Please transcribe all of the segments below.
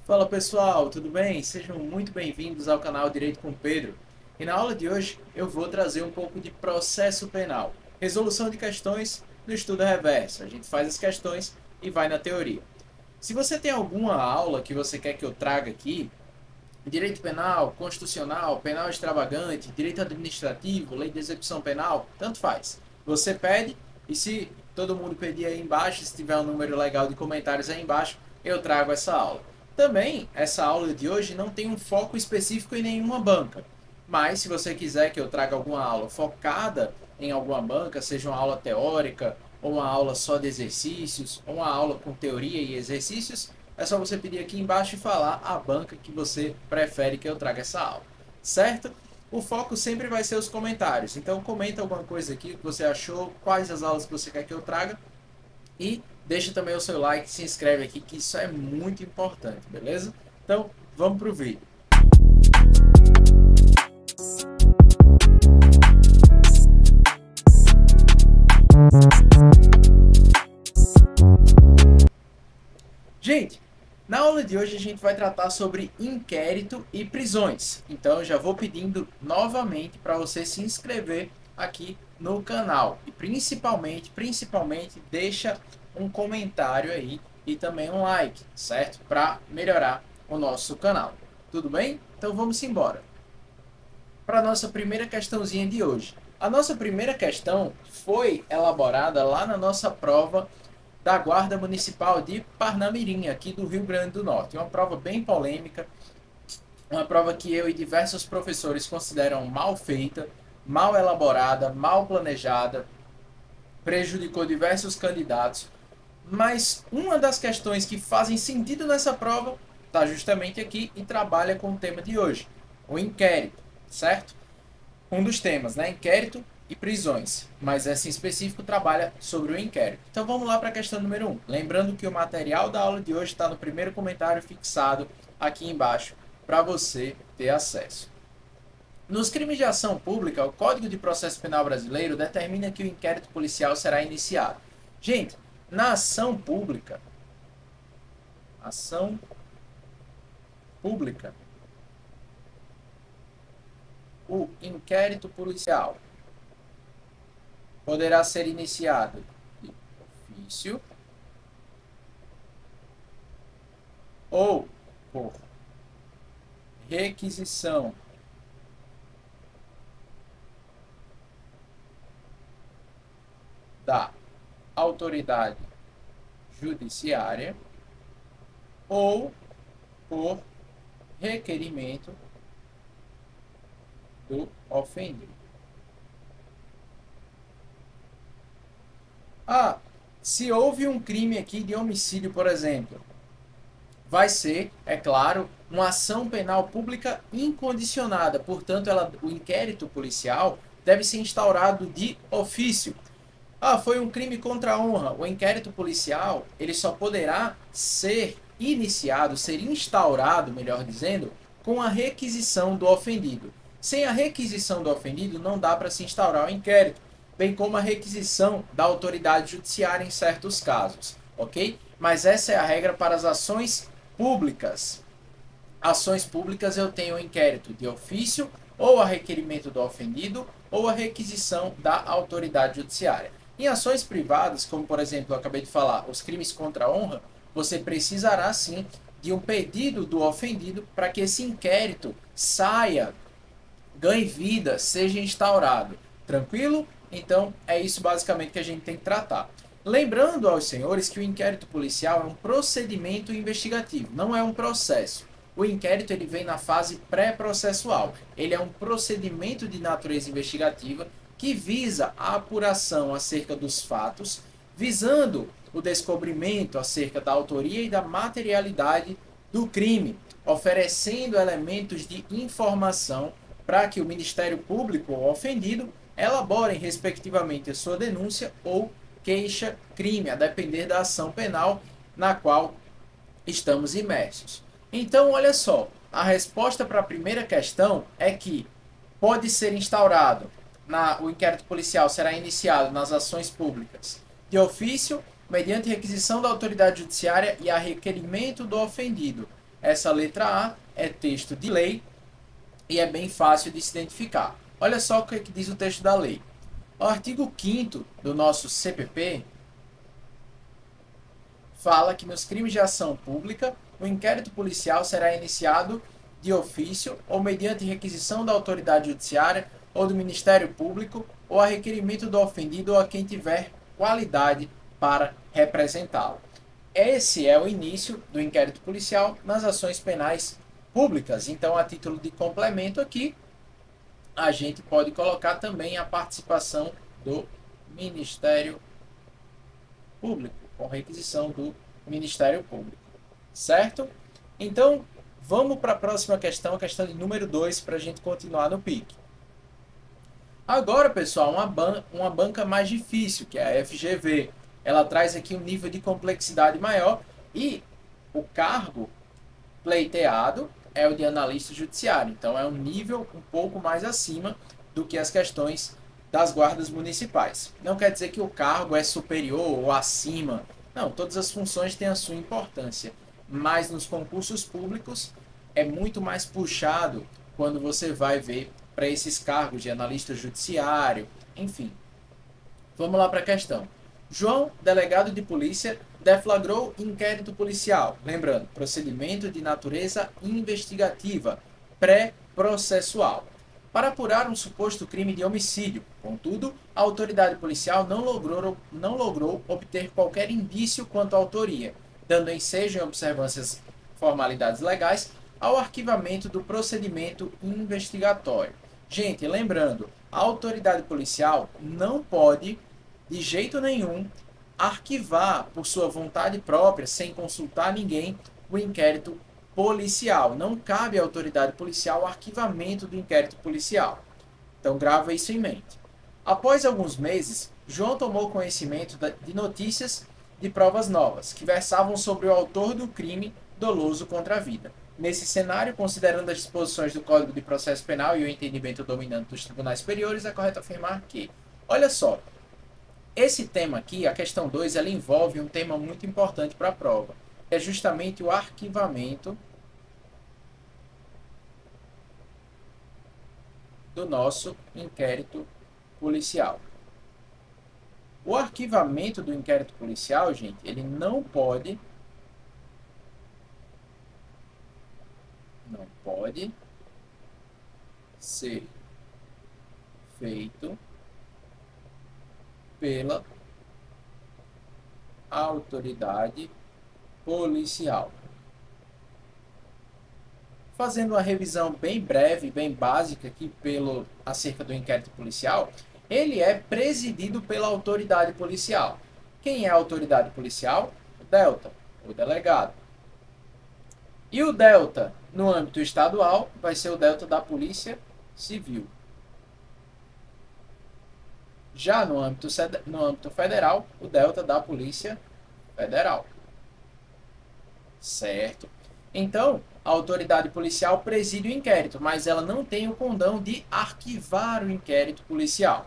Fala pessoal, tudo bem? Sejam muito bem-vindos ao canal Direito com Pedro. E na aula de hoje eu vou trazer um pouco de processo penal, resolução de questões no estudo reverso. A gente faz as questões e vai na teoria. Se você tem alguma aula que você quer que eu traga aqui, direito penal, constitucional, penal extravagante, direito administrativo, lei de execução penal, tanto faz. Você pede e se todo mundo pedir aí embaixo, se tiver um número legal de comentários aí embaixo, eu trago essa aula. Também, essa aula de hoje não tem um foco específico em nenhuma banca. Mas, se você quiser que eu traga alguma aula focada em alguma banca, seja uma aula teórica, ou uma aula só de exercícios, ou uma aula com teoria e exercícios, é só você pedir aqui embaixo e falar a banca que você prefere que eu traga essa aula. Certo? O foco sempre vai ser os comentários. Então, comenta alguma coisa aqui que você achou, quais as aulas que você quer que eu traga. E deixa também o seu like, se inscreve aqui, que isso é muito importante, beleza? Então, vamos pro vídeo. Gente, na aula de hoje a gente vai tratar sobre inquérito e prisões. Então, eu já vou pedindo novamente para você se inscrever aqui no canal. E principalmente, deixa um comentário aí e também um like, certo? Para melhorar o nosso canal. Tudo bem? Então vamos embora. Para a nossa primeira questãozinha de hoje. A nossa primeira questão foi elaborada lá na nossa prova da Guarda Municipal de Parnamirim, aqui do Rio Grande do Norte. É uma prova bem polêmica, uma prova que eu e diversos professores consideram mal feita, mal elaborada, mal planejada, prejudicou diversos candidatos. Mas uma das questões que fazem sentido nessa prova está justamente aqui e trabalha com o tema de hoje, o inquérito, certo? Um dos temas, né? Inquérito e prisões, mas essa em específico trabalha sobre o inquérito. Então vamos lá para a questão número 1. Lembrando que o material da aula de hoje está no primeiro comentário fixado aqui embaixo para você ter acesso. Nos crimes de ação pública, o Código de Processo Penal brasileiro determina que o inquérito policial será iniciado. Gente, na ação pública, o inquérito policial poderá ser iniciado de ofício ou por requisição da autoridade judiciária ou por requerimento do ofendido. Se houve um crime aqui de homicídio, por exemplo, vai ser, é claro, uma ação penal pública incondicionada. Portanto, o inquérito policial deve ser instaurado de ofício. Foi um crime contra a honra. O inquérito policial ele só poderá ser iniciado, ser instaurado, melhor dizendo, com a requisição do ofendido. Sem a requisição do ofendido, não dá para se instaurar o inquérito, bem como a requisição da autoridade judiciária em certos casos, ok? Mas essa é a regra para as ações públicas. Ações públicas eu tenho o inquérito de ofício, ou a requerimento do ofendido, ou a requisição da autoridade judiciária. Em ações privadas, como por exemplo eu acabei de falar, os crimes contra a honra, você precisará sim de um pedido do ofendido para que esse inquérito saia, ganhe vida, seja instaurado. Tranquilo? Então é isso basicamente que a gente tem que tratar. Lembrando aos senhores que o inquérito policial é um procedimento investigativo, não é um processo. O inquérito ele vem na fase pré-processual. Ele é um procedimento de natureza investigativa que visa a apuração acerca dos fatos, visando o descobrimento acerca da autoria e da materialidade do crime, oferecendo elementos de informação para que o Ministério Público ou ofendido elaborem respectivamente a sua denúncia ou queixa-crime, a depender da ação penal na qual estamos imersos. Então, olha só, a resposta para a primeira questão é que pode ser instaurado, o inquérito policial será iniciado nas ações públicas de ofício, mediante requisição da autoridade judiciária e a requerimento do ofendido. Essa letra A é texto de lei e é bem fácil de se identificar. Olha só o que diz o texto da lei. O artigo 5º do nosso CPP fala que nos crimes de ação pública, o inquérito policial será iniciado de ofício ou mediante requisição da autoridade judiciária ou do Ministério Público ou a requerimento do ofendido ou a quem tiver qualidade para representá-lo. Esse é o início do inquérito policial nas ações penais públicas. Então, a título de complemento aqui, a gente pode colocar também a participação do Ministério Público, com requisição do Ministério Público, certo? Então, vamos para a próxima questão, a questão de número 2, para a gente continuar no PIC. Agora, pessoal, uma banca mais difícil, que é a FGV. Ela traz aqui um nível de complexidade maior e o cargo pleiteado é o de analista judiciário. Então, é um nível um pouco mais acima do que as questões das guardas municipais. Não quer dizer que o cargo é superior ou acima. Não, todas as funções têm a sua importância. Mas nos concursos públicos é muito mais puxado quando você vai ver para esses cargos de analista judiciário, enfim. Vamos lá para a questão. João, delegado de polícia, deflagrou inquérito policial. Lembrando, procedimento de natureza investigativa, pré-processual, para apurar um suposto crime de homicídio. Contudo, a autoridade policial não logrou obter qualquer indício quanto à autoria, dando ensejo em observâncias formalidades legais ao arquivamento do procedimento investigatório. Gente, lembrando, a autoridade policial não pode, de jeito nenhum, arquivar por sua vontade própria, sem consultar ninguém, o inquérito policial. Não cabe à autoridade policial o arquivamento do inquérito policial. Então, grava isso em mente. Após alguns meses, João tomou conhecimento de notícias de provas novas, que versavam sobre o autor do crime doloso contra a vida. Nesse cenário, considerando as disposições do Código de Processo Penal e o entendimento dominante dos tribunais superiores, é correto afirmar que, olha só, esse tema aqui, a questão 2, ela envolve um tema muito importante para a prova, que é justamente o arquivamento do nosso inquérito policial. O arquivamento do inquérito policial, gente, ele não pode ser feito pela autoridade policial. Fazendo uma revisão bem breve, bem básica aqui acerca do inquérito policial, ele é presidido pela autoridade policial. Quem é a autoridade policial? O Delta, o delegado. E o Delta, no âmbito estadual, vai ser o Delta da Polícia Civil. Já no âmbito federal, o Delta da Polícia Federal. Certo? Então, a autoridade policial preside o inquérito, mas ela não tem o condão de arquivar o inquérito policial.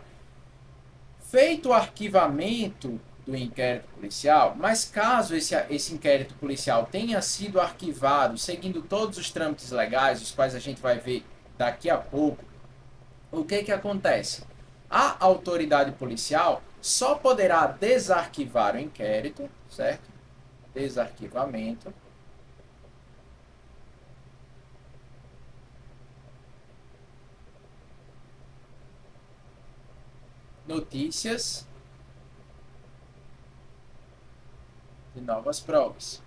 Feito o arquivamento do inquérito policial, mas caso esse inquérito policial tenha sido arquivado, seguindo todos os trâmites legais, os quais a gente vai ver daqui a pouco, o que acontece? A autoridade policial só poderá desarquivar o inquérito, certo? Desarquivamento. Notícias de novas provas.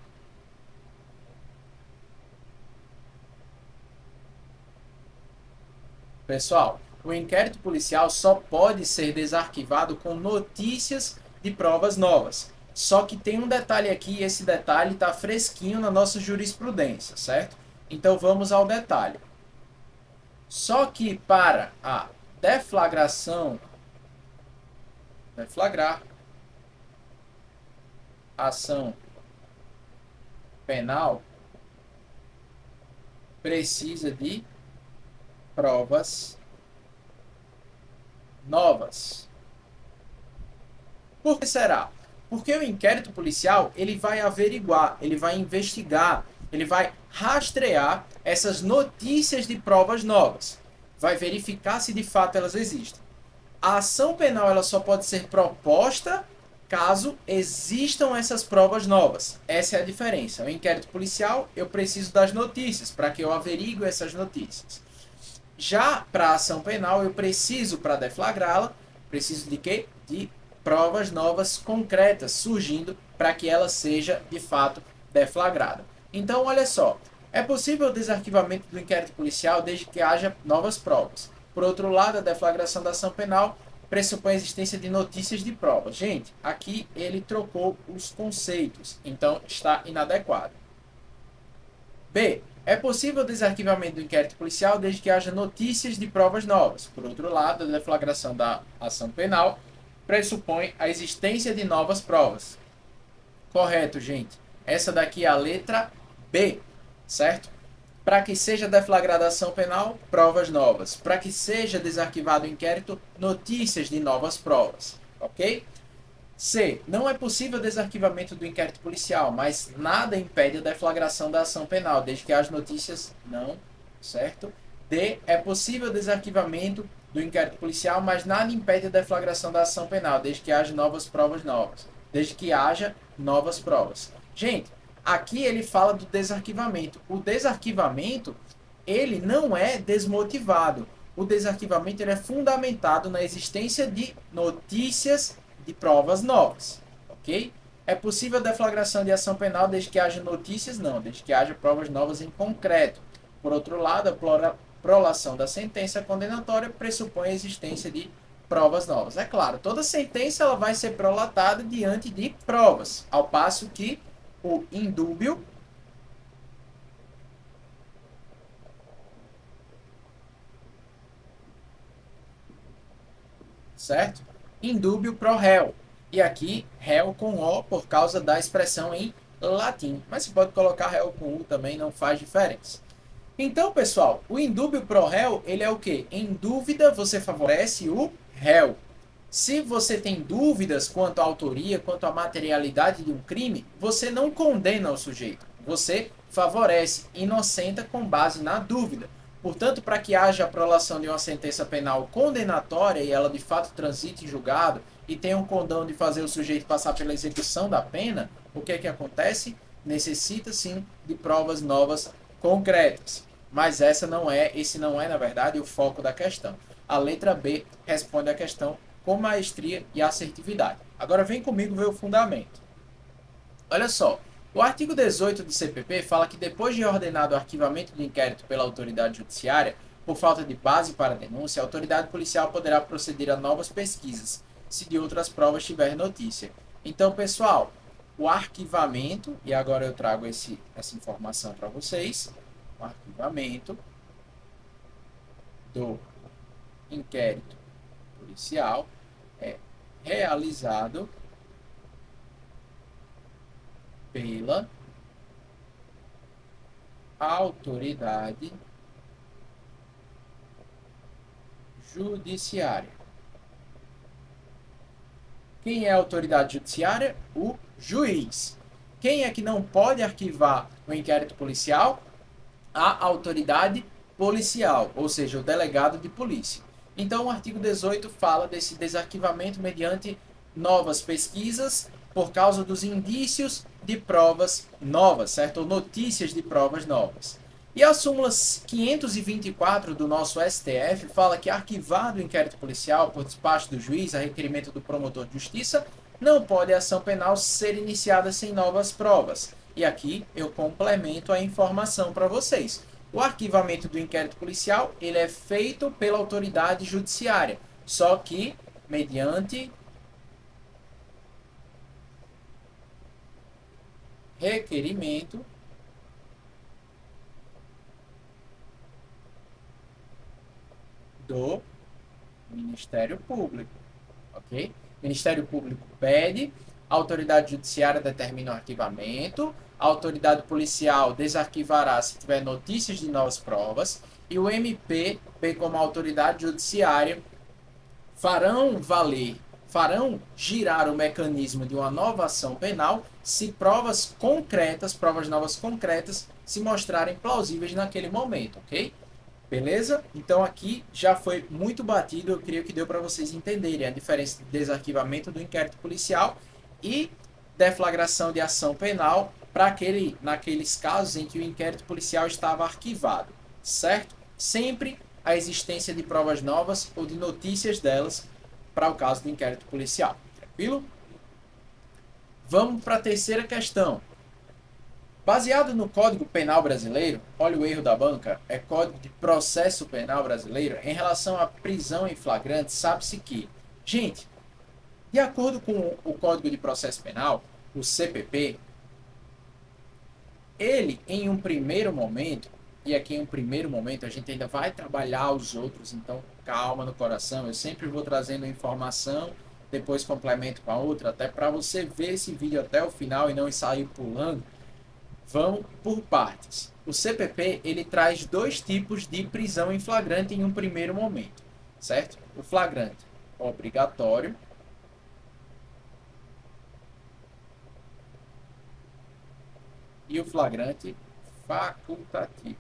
Pessoal, o inquérito policial só pode ser desarquivado com notícias de provas novas. Só que tem um detalhe aqui, e esse detalhe está fresquinho na nossa jurisprudência, certo? Então vamos ao detalhe. Só que para a deflagrar ação penal, precisa de provas novas. Por que será? Porque o inquérito policial, ele vai averiguar, ele vai investigar Ele vai rastrear essas notícias de provas novas. Vai verificar se de fato elas existem. A ação penal ela só pode ser proposta caso existam essas provas novas. Essa é a diferença. O inquérito policial, eu preciso das notícias para que eu averigue essas notícias. Já para a ação penal, eu preciso, para deflagrá-la, preciso de quê? De provas novas concretas surgindo para que ela seja de fato deflagrada. Então, olha só, é possível o desarquivamento do inquérito policial desde que haja novas provas. Por outro lado, a deflagração da ação penal pressupõe a existência de notícias de provas. Gente, aqui ele trocou os conceitos, então está inadequado. B. É possível o desarquivamento do inquérito policial desde que haja notícias de provas novas. Por outro lado, a deflagração da ação penal pressupõe a existência de novas provas. Correto, gente. Essa daqui é a letra B, certo? Para que seja deflagrada a ação penal, provas novas. Para que seja desarquivado o inquérito, notícias de novas provas. Ok? C. Não é possível o desarquivamento do inquérito policial, mas nada impede a deflagração da ação penal, desde que haja notícias não, certo? D. É possível o desarquivamento do inquérito policial, mas nada impede a deflagração da ação penal, desde que haja novas provas novas. Desde que haja novas provas. Gente, aqui ele fala do desarquivamento. O desarquivamento, ele não é desmotivado. O desarquivamento ele é fundamentado na existência de notícias de provas novas, ok? É possível a deflagração de ação penal desde que haja notícias? Não, desde que haja provas novas em concreto. Por outro lado, a prolação da sentença condenatória pressupõe a existência de provas novas. É claro, toda sentença ela vai ser prolatada diante de provas, ao passo que o indúbio certo? Indúbio pro réu. E aqui, réu com O por causa da expressão em latim. Mas você pode colocar réu com U também, não faz diferença. Então, pessoal, o indúbio pro réu, ele é o quê? Em dúvida, você favorece o réu. Se você tem dúvidas quanto à autoria, quanto à materialidade de um crime, você não condena o sujeito. Você favorece, inocenta com base na dúvida. Portanto, para que haja a prolação de uma sentença penal condenatória e ela de fato transite em julgado e tenha um condão de fazer o sujeito passar pela execução da pena, o que é que acontece? Necessita sim de provas novas concretas. Mas esse não é, na verdade, o foco da questão. A letra B responde à questão com maestria e assertividade. Agora vem comigo ver o fundamento. Olha só. O artigo 18 do CPP fala que depois de ordenado o arquivamento do inquérito pela autoridade judiciária, por falta de base para a denúncia, a autoridade policial poderá proceder a novas pesquisas, se de outras provas tiver notícia. Então, pessoal, o arquivamento, e agora eu trago essa informação para vocês, o arquivamento do inquérito policial é realizado pela autoridade judiciária. Quem é a autoridade judiciária? O juiz. Quem é que não pode arquivar o inquérito policial? A autoridade policial, ou seja, o delegado de polícia. Então, o artigo 18 fala desse desarquivamento mediante novas pesquisas por causa dos indícios de provas novas, certo? Ou notícias de provas novas. E a súmula 524 do nosso STF fala que arquivado o inquérito policial por despacho do juiz a requerimento do promotor de justiça, não pode a ação penal ser iniciada sem novas provas. E aqui eu complemento a informação para vocês. O arquivamento do inquérito policial ele é feito pela autoridade judiciária, só que mediante requerimento do Ministério Público, ok? O Ministério Público pede, a autoridade judiciária determina o arquivamento, a autoridade policial desarquivará se tiver notícias de novas provas e o MP, bem como a autoridade judiciária, farão valer farão girar o mecanismo de uma nova ação penal se provas concretas, provas novas concretas, se mostrarem plausíveis naquele momento, ok? Beleza? Então aqui já foi muito batido, eu creio que deu para vocês entenderem a diferença de desarquivamento do inquérito policial e deflagração de ação penal para naqueles casos em que o inquérito policial estava arquivado, certo? Sempre a existência de provas novas ou de notícias delas para o caso do inquérito policial. Tranquilo? Vamos para a terceira questão. Baseado no Código Penal Brasileiro, olha o erro da banca, é Código de Processo Penal Brasileiro, em relação à prisão em flagrante, sabe-se que, gente, de acordo com o Código de Processo Penal, o CPP, ele, em um primeiro momento, e aqui em um primeiro momento a gente ainda vai trabalhar os outros, então calma no coração, eu sempre vou trazendo informação, depois complemento com a outra, até para você ver esse vídeo até o final e não sair pulando. Vamos por partes. O CPP, ele traz dois tipos de prisão em flagrante em um primeiro momento, certo? O flagrante obrigatório e o flagrante facultativo.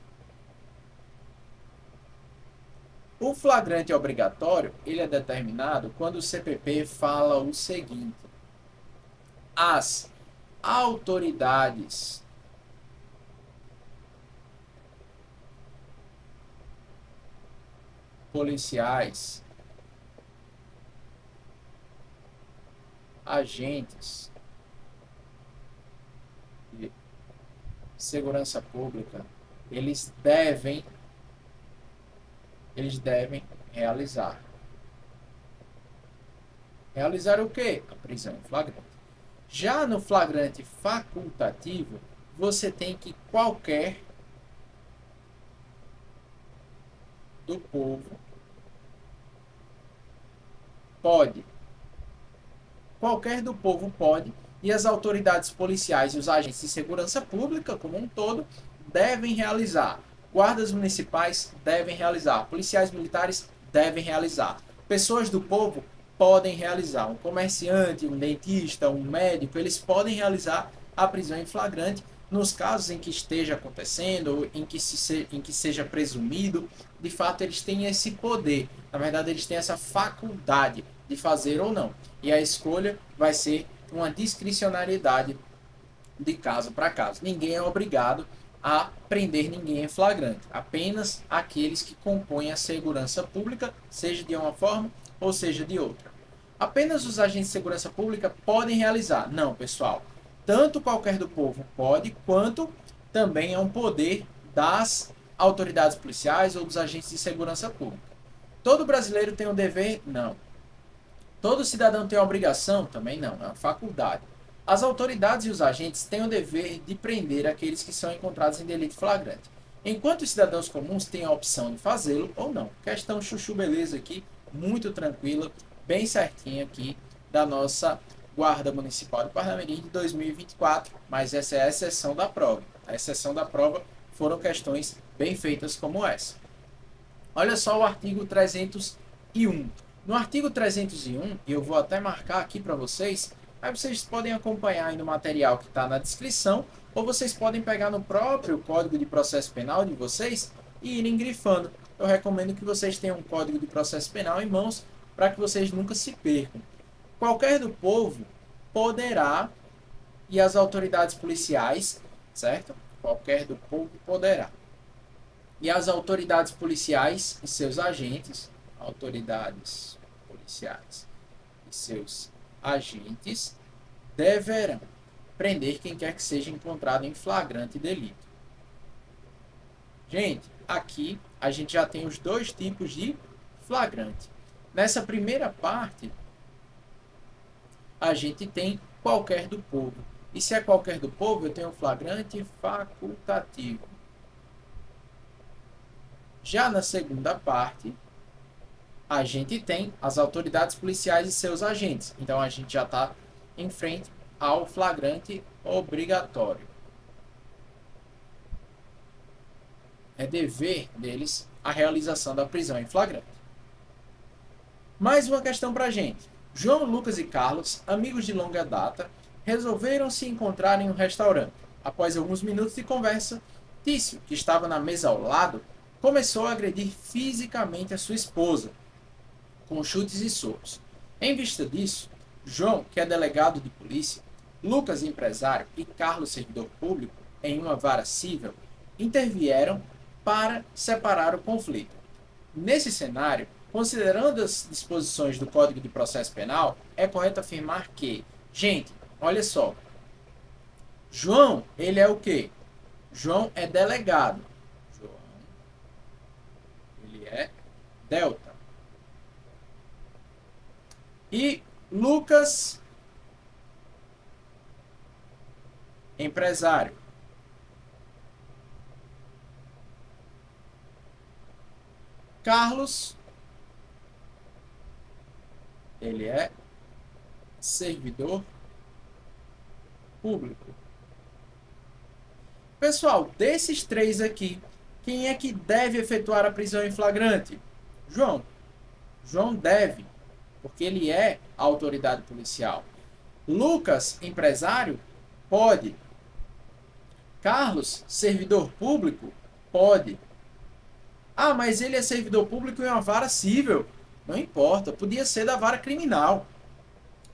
O flagrante obrigatório, ele é determinado quando o CPP fala o seguinte: as autoridades policiais, agentes de segurança pública, eles devem realizar. Realizar o quê? A prisão em flagrante. Já no flagrante facultativo, você tem que qualquer do povo pode. Qualquer do povo pode, e as autoridades policiais e os agentes de segurança pública, como um todo, devem realizar. Guardas municipais devem realizar. Policiais militares devem realizar. Pessoas do povo podem realizar. Um comerciante, um dentista, um médico, eles podem realizar a prisão em flagrante nos casos em que esteja acontecendo ou em que seja presumido. De fato, eles têm esse poder. Na verdade, eles têm essa faculdade de fazer ou não. E a escolha vai ser uma discricionariedade de caso para caso. Ninguém é obrigado a prender ninguém em flagrante. Apenas aqueles que compõem a segurança pública, seja de uma forma ou seja de outra. Apenas os agentes de segurança pública podem realizar. Não, pessoal. Tanto qualquer do povo pode, quanto também é um poder das autoridades policiais ou dos agentes de segurança pública. Todo brasileiro tem um dever? Não. Todo cidadão tem a obrigação? Também não, é uma faculdade. As autoridades e os agentes têm o dever de prender aqueles que são encontrados em delito flagrante, enquanto os cidadãos comuns têm a opção de fazê-lo ou não. Questão chuchu beleza aqui, muito tranquila, bem certinha aqui da nossa Guarda Municipal de Parnamirim de 2024, mas essa é a exceção da prova. A exceção da prova foram questões bem feitas como essa. Olha só o artigo 301. No artigo 301, eu vou até marcar aqui para vocês, aí vocês podem acompanhar aí no material que está na descrição, ou vocês podem pegar no próprio Código de Processo Penal de vocês e irem grifando. Eu recomendo que vocês tenham um Código de Processo Penal em mãos para que vocês nunca se percam. Qualquer do povo poderá, e as autoridades policiais, certo? Qualquer do povo poderá. E as autoridades policiais e seus agentes, autoridades policiais e seus agentes deverão prender quem quer que seja encontrado em flagrante delito. Gente, aqui a gente já tem os dois tipos de flagrante. Nessa primeira parte, a gente tem qualquer do povo. E se é qualquer do povo, eu tenho um flagrante facultativo. Já na segunda parte, a gente tem as autoridades policiais e seus agentes. Então, a gente já está em frente ao flagrante obrigatório. É dever deles a realização da prisão em flagrante. Mais uma questão para a gente. João, Lucas e Carlos, amigos de longa data, resolveram se encontrar em um restaurante. Após alguns minutos de conversa, Tício, que estava na mesa ao lado, começou a agredir fisicamente a sua esposa, com chutes e socos. Em vista disso, João, que é delegado de polícia, Lucas, empresário, e Carlos, servidor público, em uma vara civil, intervieram para separar o conflito. Nesse cenário, considerando as disposições do Código de Processo Penal, é correto afirmar que, gente, olha só, João, ele é o quê? João é delegado. João, ele é delta. E Lucas, empresário. Carlos, ele é servidor público. Pessoal, desses três aqui, quem é que deve efetuar a prisão em flagrante? João. João deve, porque ele é a autoridade policial. Lucas, empresário, pode. Carlos, servidor público, pode. Ah, mas ele é servidor público em uma vara civil. Não importa, podia ser da vara criminal.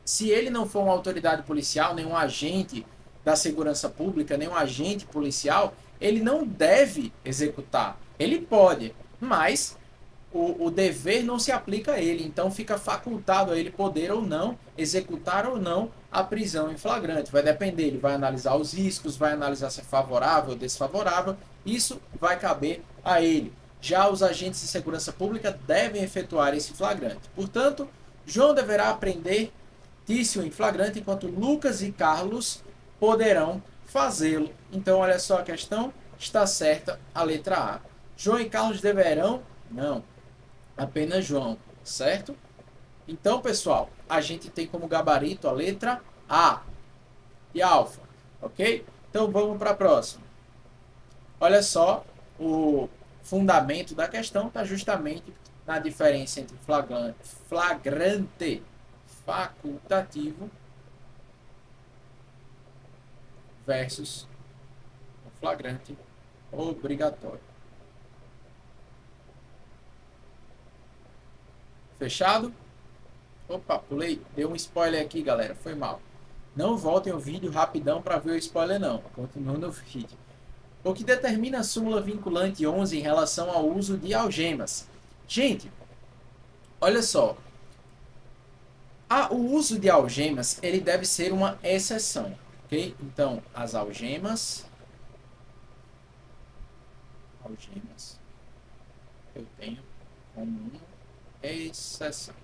Se ele não for uma autoridade policial, nenhum agente da segurança pública, nenhum agente policial, ele não deve executar. Ele pode, mas o dever não se aplica a ele. Então fica facultado a ele poder ou não executar ou não a prisão em flagrante. Vai depender, ele vai analisar os riscos, vai analisar se é favorável ou desfavorável. Isso vai caber a ele. Já os agentes de segurança pública devem efetuar esse flagrante. Portanto, João deverá prender Tício em flagrante, enquanto Lucas e Carlos poderão fazê-lo. Então, olha só a questão, está certa a letra A. João e Carlos deverão? Não, apenas João, certo? Então, pessoal, a gente tem como gabarito a letra A e alfa, ok? Então, vamos para a próxima. Olha só, o fundamento da questão está justamente na diferença entre flagrante facultativo versus flagrante obrigatório. Fechado? Opa, pulei. Deu um spoiler aqui, galera. Foi mal. Não voltem o vídeo rapidão para ver o spoiler, não. Continua no vídeo. O que determina a súmula vinculante 11 em relação ao uso de algemas? Gente, olha só. O uso de algemas, ele deve ser uma exceção, ok? Então, as algemas, eu tenho como uma exceção.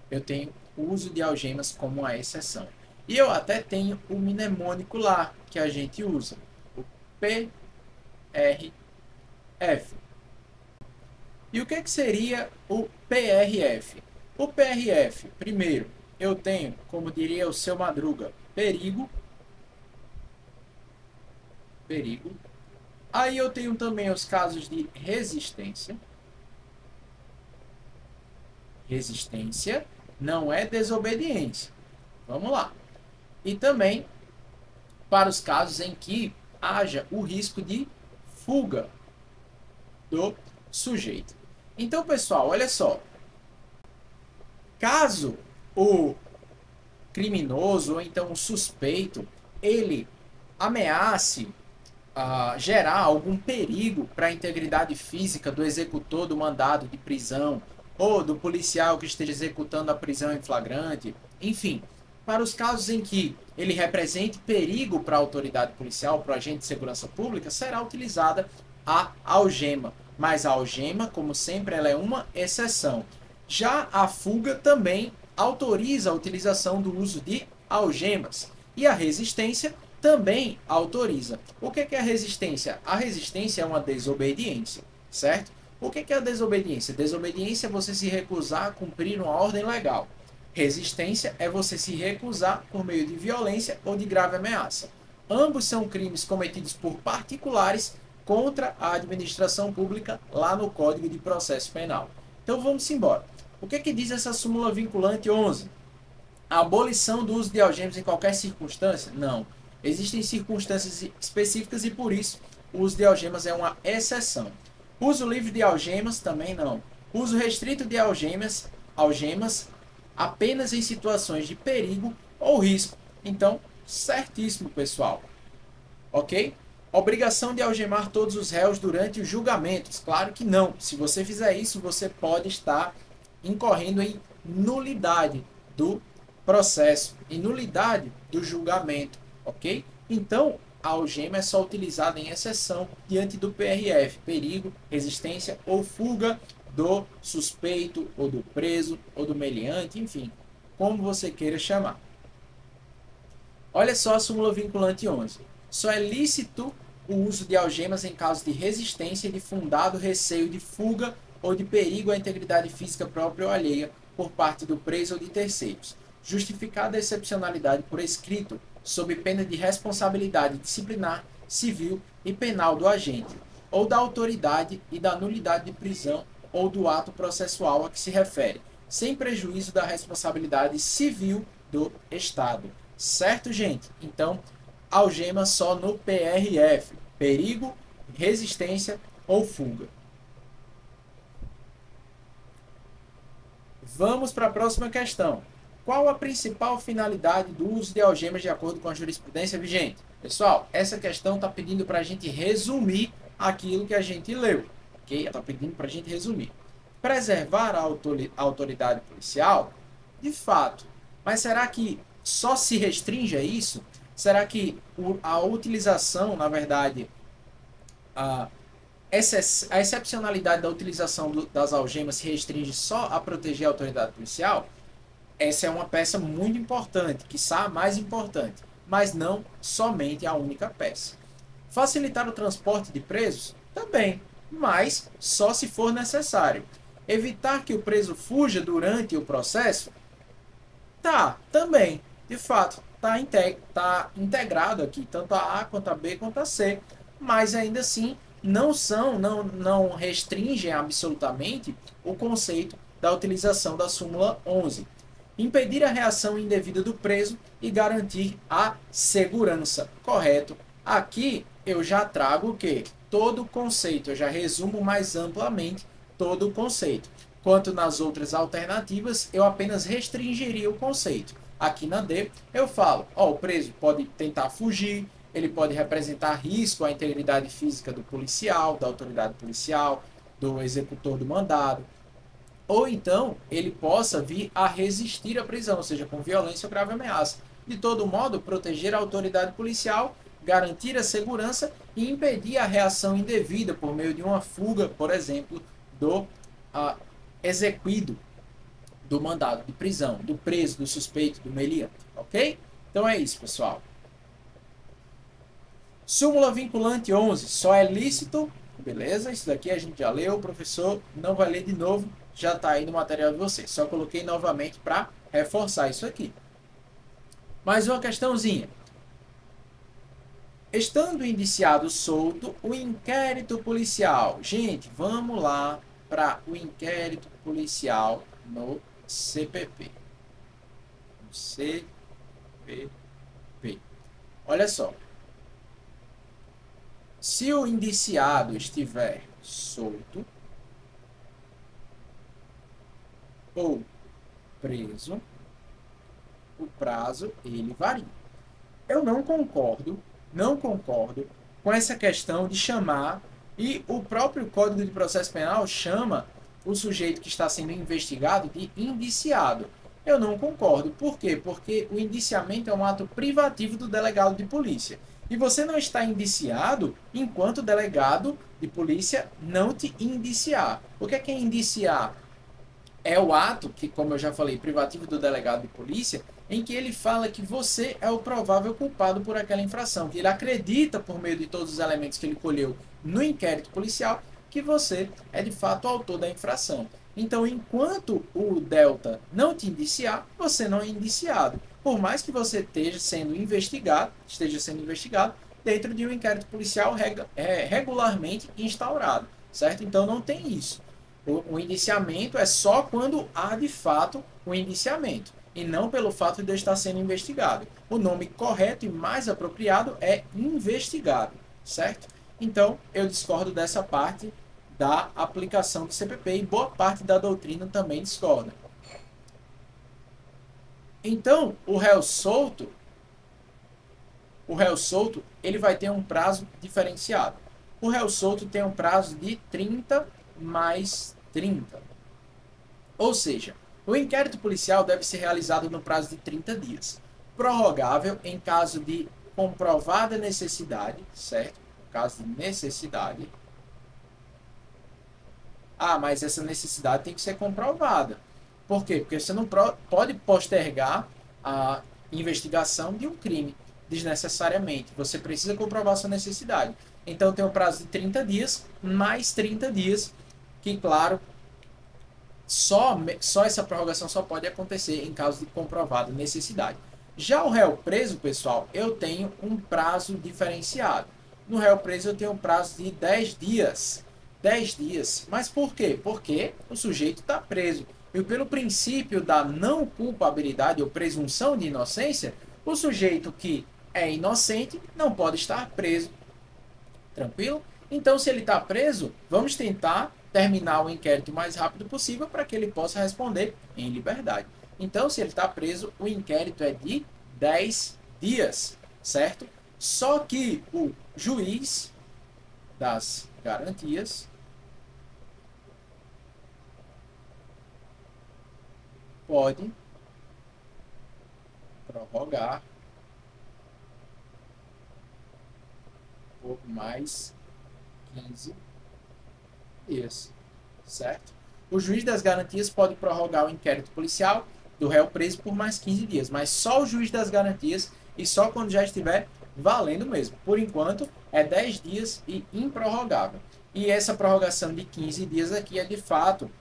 Eu tenho o uso de algemas como uma exceção. E eu até tenho o mnemônico lá, que a gente usa, o PRF. E o que seria o PRF? O PRF, primeiro, eu tenho, como diria o seu Madruga, perigo. Aí eu tenho também os casos de resistência. Resistência não é desobediência. Vamos lá. E também para os casos em que haja o risco de fuga do sujeito. Então, pessoal, olha só. Caso o criminoso ou então o suspeito ele ameace gerar algum perigo para a integridade física do executor do mandado de prisão ou do policial que esteja executando a prisão em flagrante, enfim, para os casos em que ele represente perigo para a autoridade policial, para o agente de segurança pública, será utilizada a algema. Mas a algema, como sempre, ela é uma exceção. Já a fuga também autoriza a utilização do uso de algemas. E a resistência também autoriza. O que é a resistência? A resistência é uma desobediência, certo? O que é a desobediência? Desobediência é você se recusar a cumprir uma ordem legal. Resistência é você se recusar por meio de violência ou de grave ameaça. Ambos são crimes cometidos por particulares contra a administração pública lá no Código de Processo Penal. Então vamos embora. O que que diz essa súmula vinculante 11? A abolição do uso de algemas em qualquer circunstância? Não. Existem circunstâncias específicas e por isso o uso de algemas é uma exceção. Uso livre de algemas? Também não. Uso restrito de algemas apenas em situações de perigo ou risco. Então, certíssimo, pessoal. Ok? Obrigação de algemar todos os réus durante os julgamentos? Claro que não. Se você fizer isso, você pode estar incorrendo em nulidade do processo, em nulidade do julgamento, ok? Então, a algema é só utilizada em exceção diante do PRF, perigo, resistência ou fuga do suspeito, ou do preso, ou do meliante, enfim, como você queira chamar. Olha só a súmula vinculante 11. Só é lícito o uso de algemas em caso de resistência e de fundado receio de fuga ou de perigo à integridade física própria ou alheia por parte do preso ou de terceiros, justificada a excepcionalidade por escrito, sob pena de responsabilidade disciplinar, civil e penal do agente, ou da autoridade e da nulidade de prisão ou do ato processual a que se refere, sem prejuízo da responsabilidade civil do Estado. Certo, gente? Então, algema só no PRF, perigo, resistência ou fuga. Vamos para a próxima questão. Qual a principal finalidade do uso de algemas de acordo com a jurisprudência vigente? Pessoal, essa questão está pedindo para a gente resumir aquilo que a gente leu. Ok? Está pedindo para a gente resumir. Preservar a autoridade policial? De fato. Mas será que só se restringe a isso? Será que a utilização, na verdade, a excepcionalidade da utilização das algemas se restringe só a proteger a autoridade policial? Essa é uma peça muito importante, quiçá a mais importante, mas não somente a única peça. Facilitar o transporte de presos? Também, mas só se for necessário. Evitar que o preso fuja durante o processo? Tá, também. De fato, está integrado aqui, tanto a A quanto a B quanto a C, mas ainda assim não restringem absolutamente o conceito da utilização da súmula 11. Impedir a reação indevida do preso e garantir a segurança. Correto. Aqui eu já trago o quê? Todo o conceito, eu já resumo mais amplamente todo o conceito. Quanto nas outras alternativas, eu apenas restringiria o conceito. Aqui na D, eu falo, o preso pode tentar fugir, ele pode representar risco à integridade física do policial, da autoridade policial, do executor do mandado, ou então ele possa vir a resistir à prisão, ou seja, com violência ou grave ameaça. De todo modo, proteger a autoridade policial, garantir a segurança e impedir a reação indevida por meio de uma fuga, por exemplo, do exequido do mandado de prisão, do preso, do suspeito, do meliante, ok? Então é isso, pessoal. Súmula vinculante 11, só é lícito, beleza? Isso daqui a gente já leu, o professor não vai ler de novo, já está aí no material de vocês. Só coloquei novamente para reforçar isso aqui. Mais uma questãozinha. Estando indiciado solto, o inquérito policial. Gente, vamos lá para o inquérito policial no CPP. No CPP. Olha só. Se o indiciado estiver solto ou preso, o prazo ele varia. Eu não concordo com essa questão de chamar, e o próprio Código de Processo Penal chama o sujeito que está sendo investigado de indiciado. Eu não concordo. Por quê? Porque o indiciamento é um ato privativo do delegado de polícia. E você não está indiciado enquanto o delegado de polícia não te indiciar. O que é indiciar? É o ato que, como eu já falei, privativo do delegado de polícia, em que ele fala que você é o provável culpado por aquela infração, que ele acredita, por meio de todos os elementos que ele colheu no inquérito policial, que você é de fato o autor da infração. Então, enquanto o Delta não te indiciar, você não é indiciado, por mais que você esteja sendo investigado dentro de um inquérito policial regularmente instaurado, certo? Então, não tem isso. O indiciamento é só quando há de fato o indiciamento e não pelo fato de eu estar sendo investigado. O nome correto e mais apropriado é investigado, certo? Então, eu discordo dessa parte da aplicação do CPP e boa parte da doutrina também discorda. Então, o réu solto, ele vai ter um prazo diferenciado. O réu solto tem um prazo de 30 mais 30. Ou seja, o inquérito policial deve ser realizado no prazo de 30 dias, prorrogável em caso de comprovada necessidade, certo? No caso de necessidade. Ah, mas essa necessidade tem que ser comprovada. Por quê? Porque você não pode postergar a investigação de um crime desnecessariamente. Você precisa comprovar sua necessidade. Então tem um prazo de 30 dias, mais 30 dias, que, claro, só essa prorrogação só pode acontecer em caso de comprovada necessidade. Já o réu preso, pessoal, eu tenho um prazo diferenciado. No réu preso eu tenho um prazo de 10 dias. 10 dias. Mas por quê? Porque o sujeito está preso. E pelo princípio da não culpabilidade ou presunção de inocência, o sujeito que é inocente não pode estar preso. Tranquilo? Então, se ele está preso, vamos tentar terminar o inquérito o mais rápido possível para que ele possa responder em liberdade. Então, se ele está preso, o inquérito é de 10 dias, certo? Só que o juiz das garantias pode prorrogar por mais 15 dias, certo? O juiz das garantias pode prorrogar o inquérito policial do réu preso por mais 15 dias, mas só o juiz das garantias e só quando já estiver valendo mesmo. Por enquanto, é 10 dias e improrrogável. E essa prorrogação de 15 dias aqui é de fato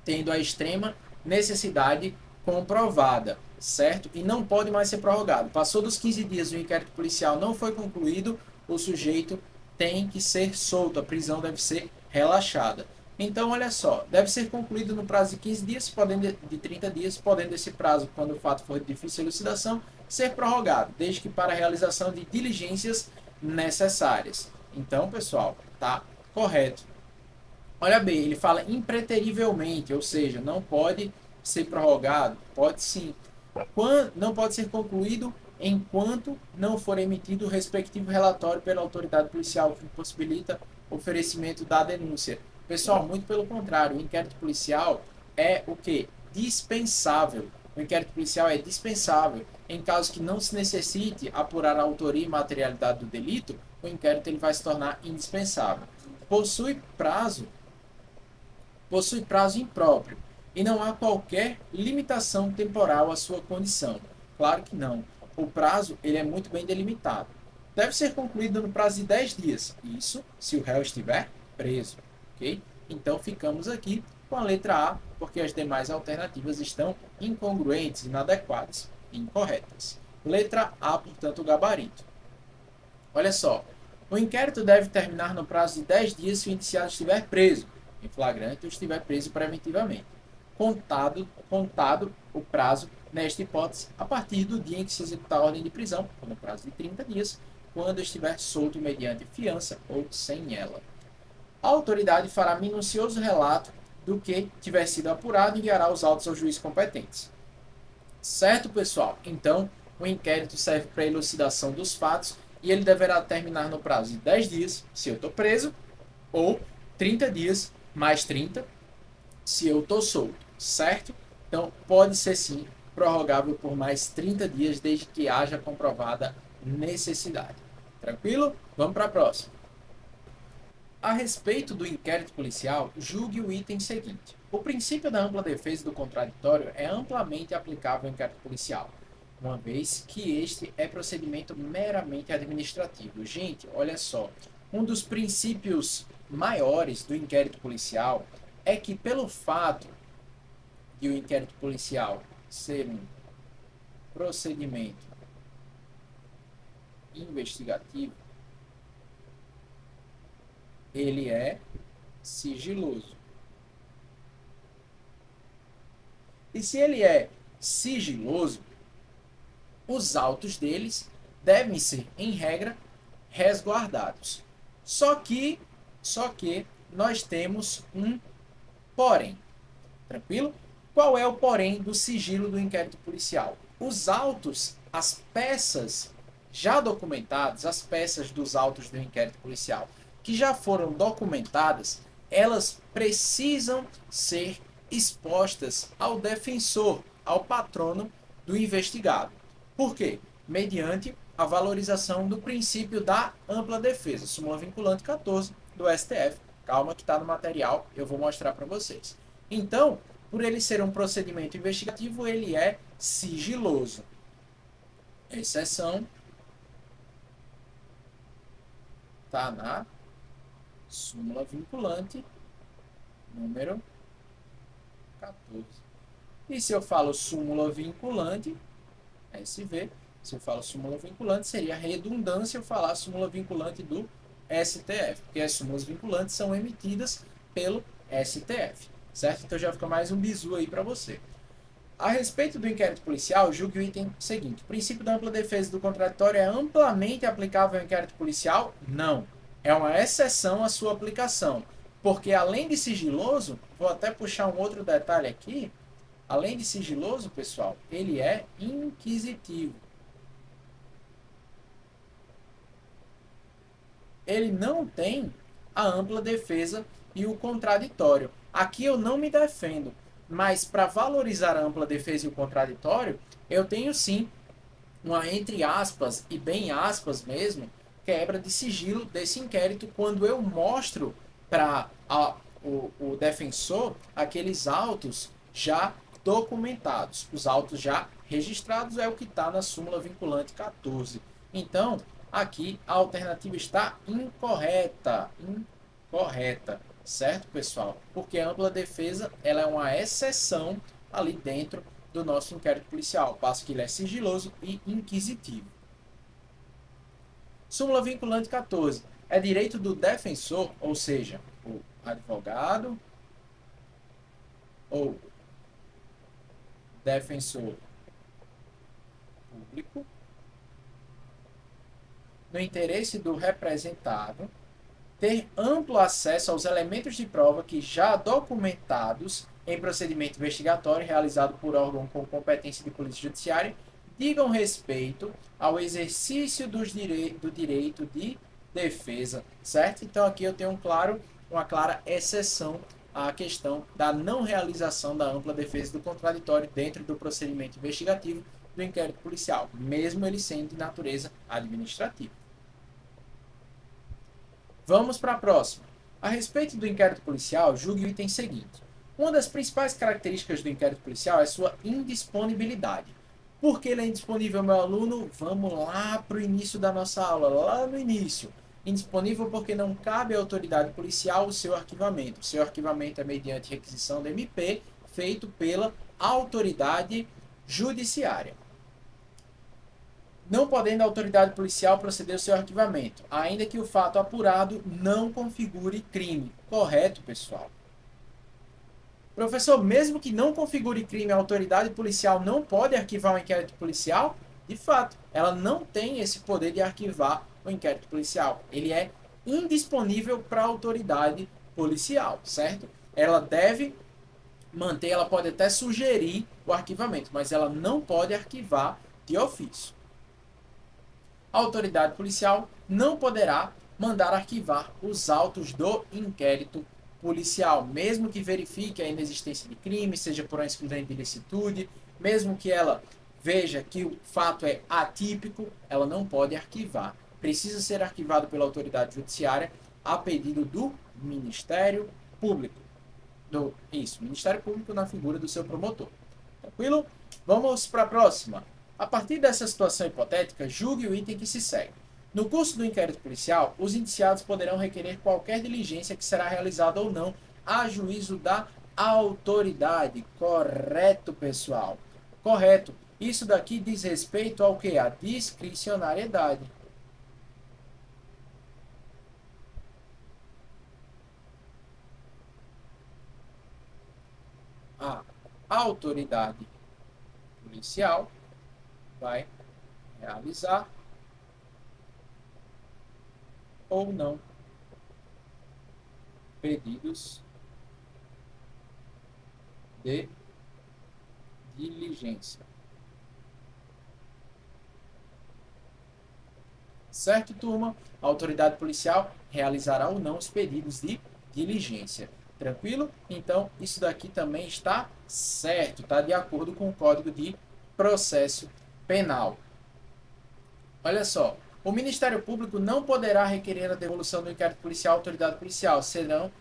tendo a extrema necessidade comprovada, certo? E não pode mais ser prorrogado. Passou dos 15 dias, o inquérito policial não foi concluído, o sujeito tem que ser solto, a prisão deve ser relaxada. Então, olha só, deve ser concluído no prazo de 15 dias, podendo de 30 dias, podendo esse prazo, quando o fato for de difícil elucidação, ser prorrogado, desde que para a realização de diligências necessárias. Então, pessoal, tá correto. Olha bem, ele fala impreterivelmente, ou seja, não pode ser prorrogado, pode sim. Não pode ser concluído enquanto não for emitido o respectivo relatório pela autoridade policial que possibilita o oferecimento da denúncia. Pessoal, muito pelo contrário, o inquérito policial é o que? Dispensável. O inquérito policial é dispensável. Em caso que não se necessite apurar a autoria e materialidade do delito, o inquérito ele vai se tornar indispensável. Possui prazo impróprio e não há qualquer limitação temporal à sua condição. Claro que não. O prazo ele é muito bem delimitado. Deve ser concluído no prazo de 10 dias. Isso se o réu estiver preso. Ok? Então ficamos aqui com a letra A, porque as demais alternativas estão incongruentes, inadequadas, incorretas. Letra A, portanto, o gabarito. Olha só. O inquérito deve terminar no prazo de 10 dias se o indiciado estiver preso em flagrante ou estiver preso preventivamente. Contado o prazo, nesta hipótese, a partir do dia em que se executar a ordem de prisão, no prazo de 30 dias, quando estiver solto mediante fiança ou sem ela. A autoridade fará minucioso relato do que tiver sido apurado e enviará os autos aos juízes competentes. Certo, pessoal? Então, o inquérito serve para a elucidação dos fatos e ele deverá terminar no prazo de 10 dias, se eu estou preso, ou 30 dias mais 30, se eu estou solto, certo? Então, pode ser sim prorrogável por mais 30 dias, desde que haja comprovada necessidade. Tranquilo? Vamos para a próxima. A respeito do inquérito policial, julgue o item seguinte. O princípio da ampla defesa do contraditório é amplamente aplicável ao inquérito policial, uma vez que este é procedimento meramente administrativo. Gente, olha só, um dos princípios maiores do inquérito policial é que, pelo fato de o inquérito policial ser um procedimento investigativo, ele é sigiloso. E se ele é sigiloso, os autos deles devem ser, em regra, resguardados. Só que, só que nós temos um porém. Tranquilo? Qual é o porém do sigilo do inquérito policial? Os autos, as peças já documentadas, as peças dos autos do inquérito policial que já foram documentadas, elas precisam ser expostas ao defensor, ao patrono do investigado. Por quê? Mediante a valorização do princípio da ampla defesa, súmula vinculante 14 do STF. Calma que está no material, eu vou mostrar para vocês. Então, por ele ser um procedimento investigativo, ele é sigiloso. Exceção está na súmula vinculante número 14. E se eu falo súmula vinculante, SV, se eu falo súmula vinculante, seria redundância eu falar súmula vinculante do STF, porque as súmulas vinculantes são emitidas pelo STF, certo? Então já fica mais um bizu aí para você. A respeito do inquérito policial, julgue o item seguinte. O princípio da ampla defesa do contraditório é amplamente aplicável ao inquérito policial? Não. É uma exceção à sua aplicação. Porque além de sigiloso, vou até puxar um outro detalhe aqui, além de sigiloso, pessoal, ele é inquisitivo. Ele não tem a ampla defesa e o contraditório. Aqui eu não me defendo, mas para valorizar a ampla defesa e o contraditório, eu tenho sim uma, entre aspas e bem aspas mesmo, quebra de sigilo desse inquérito quando eu mostro para o defensor aqueles autos já documentados. Os autos já registrados é o que está na súmula vinculante 14. Então, aqui a alternativa está incorreta. Incorreta. Certo, pessoal? Porque a ampla defesa ela é uma exceção ali dentro do nosso inquérito policial, ao passo que ele é sigiloso e inquisitivo. Súmula vinculante 14. É direito do defensor, ou seja, o advogado ou defensor público, no interesse do representado, ter amplo acesso aos elementos de prova que já documentados em procedimento investigatório realizado por órgão com competência de polícia judiciária digam respeito ao exercício do direito de defesa, certo? Então aqui eu tenho uma clara exceção à questão da não realização da ampla defesa do contraditório dentro do procedimento investigativo do inquérito policial, mesmo ele sendo de natureza administrativa. Vamos para a próxima. A respeito do inquérito policial, julgue o item seguinte. Uma das principais características do inquérito policial é sua indisponibilidade. Por que ele é indisponível, meu aluno? Vamos lá para o início da nossa aula, lá no início. Indisponível porque não cabe à autoridade policial o seu arquivamento. O seu arquivamento é mediante requisição do MP, feito pela autoridade judiciária. Não podendo a autoridade policial proceder ao seu arquivamento, ainda que o fato apurado não configure crime. Correto, pessoal? Professor, mesmo que não configure crime, a autoridade policial não pode arquivar o inquérito policial? De fato, ela não tem esse poder de arquivar o inquérito policial. Ele é indisponível para a autoridade policial, certo? Ela deve manter, ela pode até sugerir o arquivamento, mas ela não pode arquivar de ofício. A autoridade policial não poderá mandar arquivar os autos do inquérito policial, mesmo que verifique a inexistência de crime, seja por uma excludente de ilicitude, mesmo que ela veja que o fato é atípico, ela não pode arquivar. Precisa ser arquivado pela autoridade judiciária a pedido do Ministério Público. Ministério Público na figura do seu promotor. Tranquilo? Vamos para a próxima. A partir dessa situação hipotética, julgue o item que se segue. No curso do inquérito policial, os indiciados poderão requerer qualquer diligência que será realizada ou não a juízo da autoridade. Correto, pessoal? Correto. Isso daqui diz respeito ao que? A discricionariedade. a autoridade policial vai realizar ou não pedidos de diligência. Certo, turma? A autoridade policial realizará ou não os pedidos de diligência. Tranquilo? Então, isso daqui também está certo, está de acordo com o Código de Processo Penal. Olha só, o Ministério Público não poderá requerer a devolução do inquérito policial à autoridade policial, senão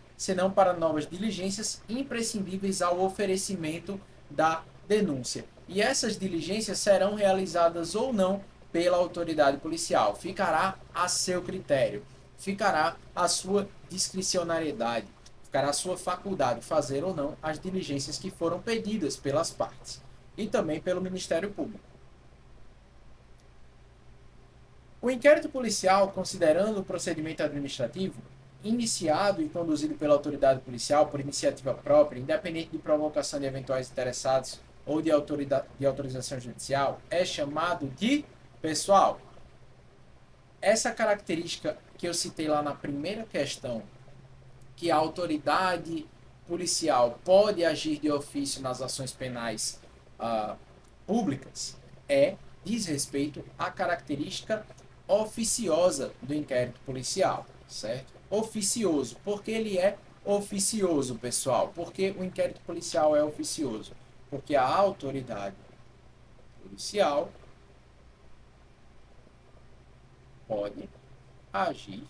para novas diligências imprescindíveis ao oferecimento da denúncia. E essas diligências serão realizadas ou não pela autoridade policial. Ficará a seu critério, ficará a sua discricionariedade, ficará a sua faculdade fazer ou não as diligências que foram pedidas pelas partes e também pelo Ministério Público. O inquérito policial, considerando o procedimento administrativo, iniciado e conduzido pela autoridade policial por iniciativa própria, independente de provocação de eventuais interessados ou de autorização judicial, é chamado de, pessoal, essa característica que eu citei lá na primeira questão, que a autoridade policial pode agir de ofício nas ações penais públicas, diz respeito à característica oficiosa do inquérito policial, certo? Oficioso. Por que ele é oficioso, pessoal? Porque o inquérito policial é oficioso? Porque a autoridade policial pode agir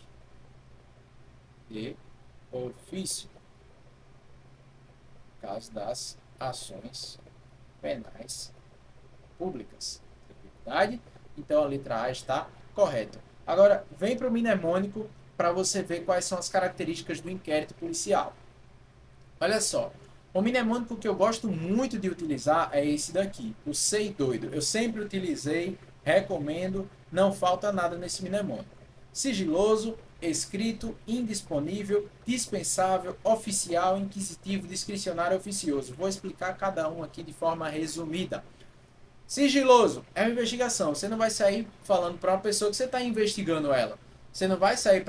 de ofício, no caso das ações penais públicas. Verdade? Então a letra A está correta. Agora, vem para o mnemônico para você ver quais são as características do inquérito policial. Olha só, o mnemônico que eu gosto muito de utilizar é esse daqui, o SEI doido. Eu sempre utilizei, recomendo, não falta nada nesse mnemônico. Sigiloso, escrito, indisponível, dispensável, oficial, inquisitivo, discricionário, oficioso. Vou explicar cada um aqui de forma resumida. Sigiloso é uma investigação. Você não vai sair falando para uma pessoa que você está investigando ela. Você não vai sair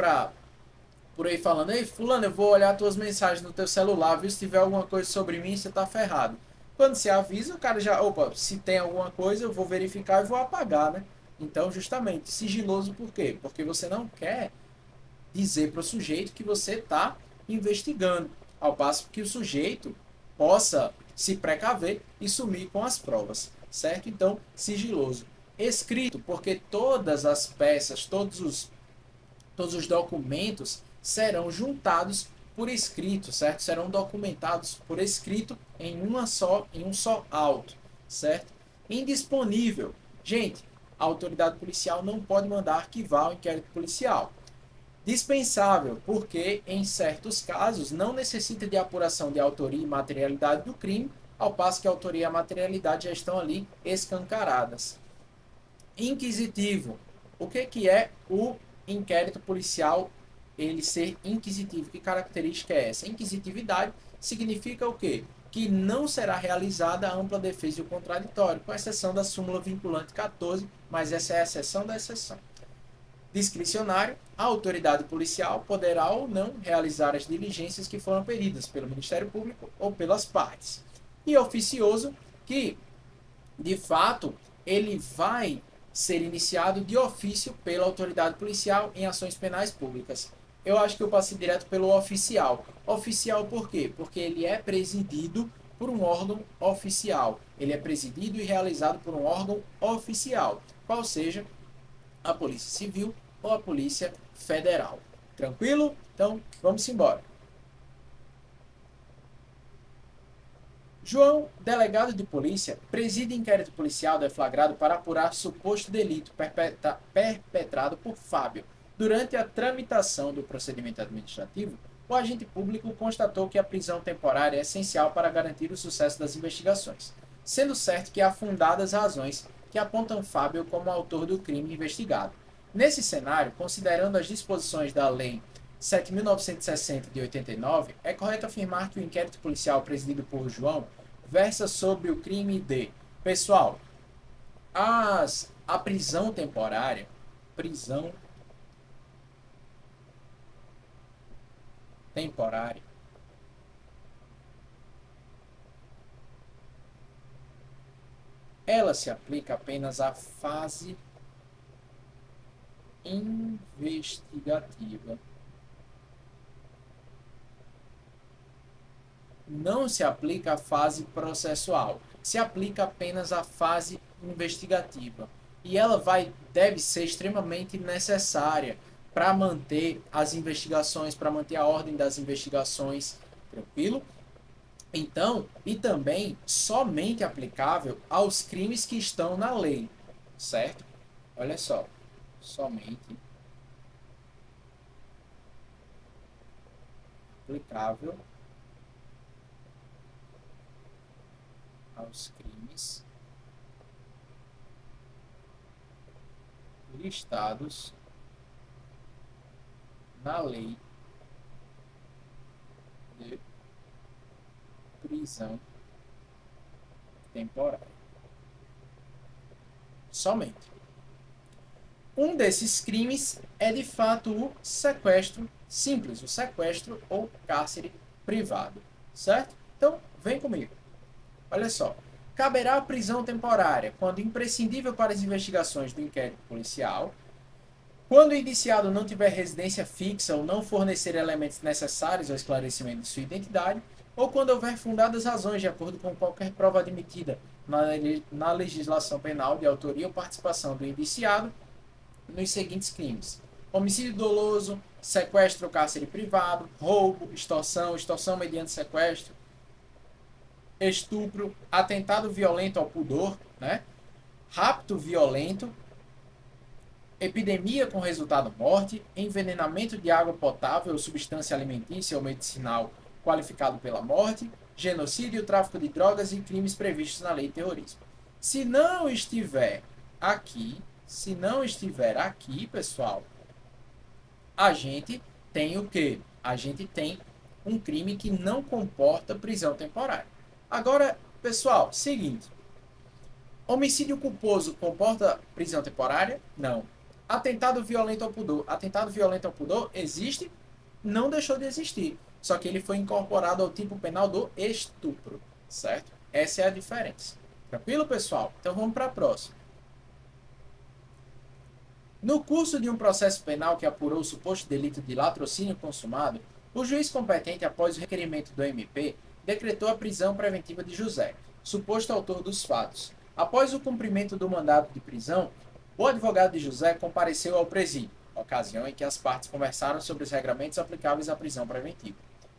por aí falando: ei, fulano, eu vou olhar tuas mensagens no teu celular, viu? Se tiver alguma coisa sobre mim, você está ferrado. Quando você avisa, o cara já, opa, se tem alguma coisa, eu vou verificar e vou apagar, né? Então, justamente, sigiloso por quê? Porque você não quer dizer para o sujeito que você está investigando, ao passo que o sujeito possa se precaver e sumir com as provas, certo? Então, sigiloso. Escrito, porque todas as peças, todos os documentos serão juntados por escrito, certo? Serão documentados por escrito em um só auto, certo? Indisponível. Gente, a autoridade policial não pode mandar arquivar o inquérito policial. Dispensável, porque em certos casos não necessita de apuração de autoria e materialidade do crime, ao passo que a autoria e a materialidade já estão ali escancaradas. Inquisitivo. O que é o inquérito policial ele ser inquisitivo? Que característica é essa? Inquisitividade significa o quê? Que não será realizada a ampla defesa e o contraditório, com exceção da súmula vinculante 14, mas essa é a exceção da exceção. Discricionário, a autoridade policial poderá ou não realizar as diligências que foram pedidas pelo Ministério Público ou pelas partes. E oficioso, que de fato ele vai ser iniciado de ofício pela autoridade policial em ações penais públicas. Eu acho que eu passei direto pelo oficial. Oficial por quê? Porque ele é presidido por um órgão oficial. Ele é presidido e realizado por um órgão oficial, qual seja a Polícia Civil ou a Polícia Federal. Tranquilo? Então, vamos embora. João, delegado de polícia, preside inquérito policial deflagrado para apurar suposto delito perpetrado por Fábio. Durante a tramitação do procedimento administrativo, o agente público constatou que a prisão temporária é essencial para garantir o sucesso das investigações, sendo certo que há fundadas razões que apontam Fábio como autor do crime investigado. Nesse cenário, considerando as disposições da Lei 7.960 de 89, é correto afirmar que o inquérito policial presidido por João versa sobre o crime de... Pessoal, a prisão temporária, ela se aplica apenas à fase investigativa. Não se aplica à fase processual. Se aplica apenas à fase investigativa. E ela deve ser extremamente necessária para manter as investigações, para manter a ordem das investigações, tranquilo? Então, e também somente aplicável aos crimes que estão na lei, certo? Olha só, somente aplicável aos crimes listados na lei de prisão temporária. Somente. Um desses crimes é de fato o sequestro simples, o sequestro ou cárcere privado, certo? Então, vem comigo. Olha só. Caberá a prisão temporária quando imprescindível para as investigações do inquérito policial, quando o indiciado não tiver residência fixa ou não fornecer elementos necessários ao esclarecimento de sua identidade, ou quando houver fundadas razões de acordo com qualquer prova admitida na legislação penal de autoria ou participação do indiciado nos seguintes crimes: homicídio doloso, sequestro ou cárcere privado, roubo, extorsão mediante sequestro, estupro, atentado violento ao pudor, né? Rapto violento, epidemia com resultado morte, envenenamento de água potável ou substância alimentícia ou medicinal qualificado pela morte, genocídio, tráfico de drogas e crimes previstos na lei de terrorismo. Se não estiver aqui, pessoal, a gente tem o quê? A gente tem um crime que não comporta prisão temporária. Agora, pessoal, seguinte. Homicídio culposo comporta prisão temporária? Não. Atentado violento ao pudor. Atentado violento ao pudor existe? Não deixou de existir. Só que ele foi incorporado ao tipo penal do estupro, certo? Essa é a diferença. Tranquilo, pessoal? Então vamos para a próxima. No curso de um processo penal que apurou o suposto delito de latrocínio consumado, o juiz competente, após o requerimento do MP, decretou a prisão preventiva de José, suposto autor dos fatos. Após o cumprimento do mandado de prisão, o advogado de José compareceu ao presídio, ocasião em que as partes conversaram sobre os regramentos aplicáveis à prisão preventiva.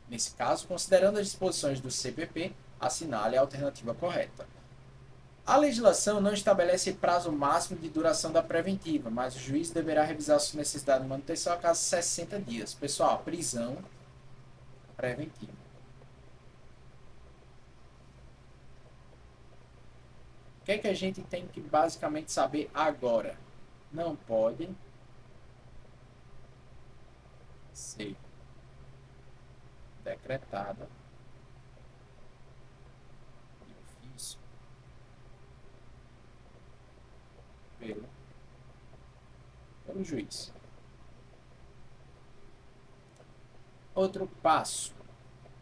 Nesse caso, considerando as disposições do CPP, assinale a alternativa correta. A legislação não estabelece prazo máximo de duração da preventiva, mas o juiz deverá revisar sua necessidade de manutenção a cada 60 dias. Pessoal, prisão preventiva. O que é que a gente tem que basicamente saber agora? Não pode ser decretada de ofício pelo juiz. Outro passo.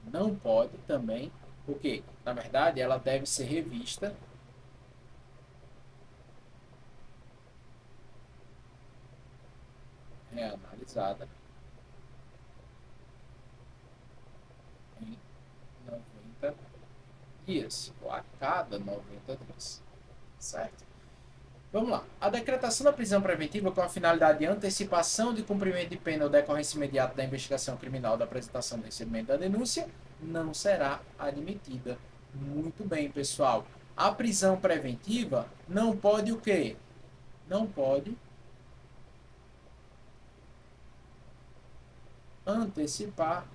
Não pode também, porque, na verdade, ela deve ser revista reanalisada em 90 dias, ou a cada 90 dias, certo? Vamos lá. A decretação da prisão preventiva com a finalidade de antecipação de cumprimento de pena ou decorrência imediata da investigação criminal da apresentação do recebimento da denúncia não será admitida. Muito bem, pessoal. A prisão preventiva não pode o quê? Não pode antecipar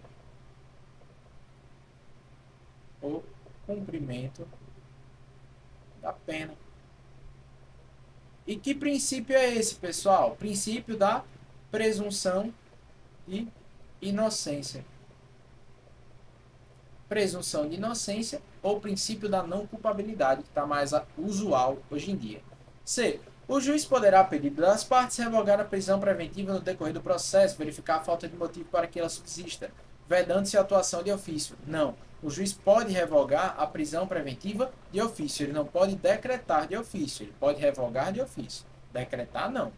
o cumprimento da pena. E que princípio é esse, pessoal? Princípio da presunção de inocência. presunção de inocência ou princípio da não culpabilidade, que está mais usual hoje em dia. C. O juiz poderá, a pedido das partes, revogar a prisão preventiva no decorrer do processo, verificar a falta de motivo para que ela subsista, vedando-se a atuação de ofício. Não. O juiz pode revogar a prisão preventiva de ofício. Ele não pode decretar de ofício. Ele pode revogar de ofício. Decretar, não.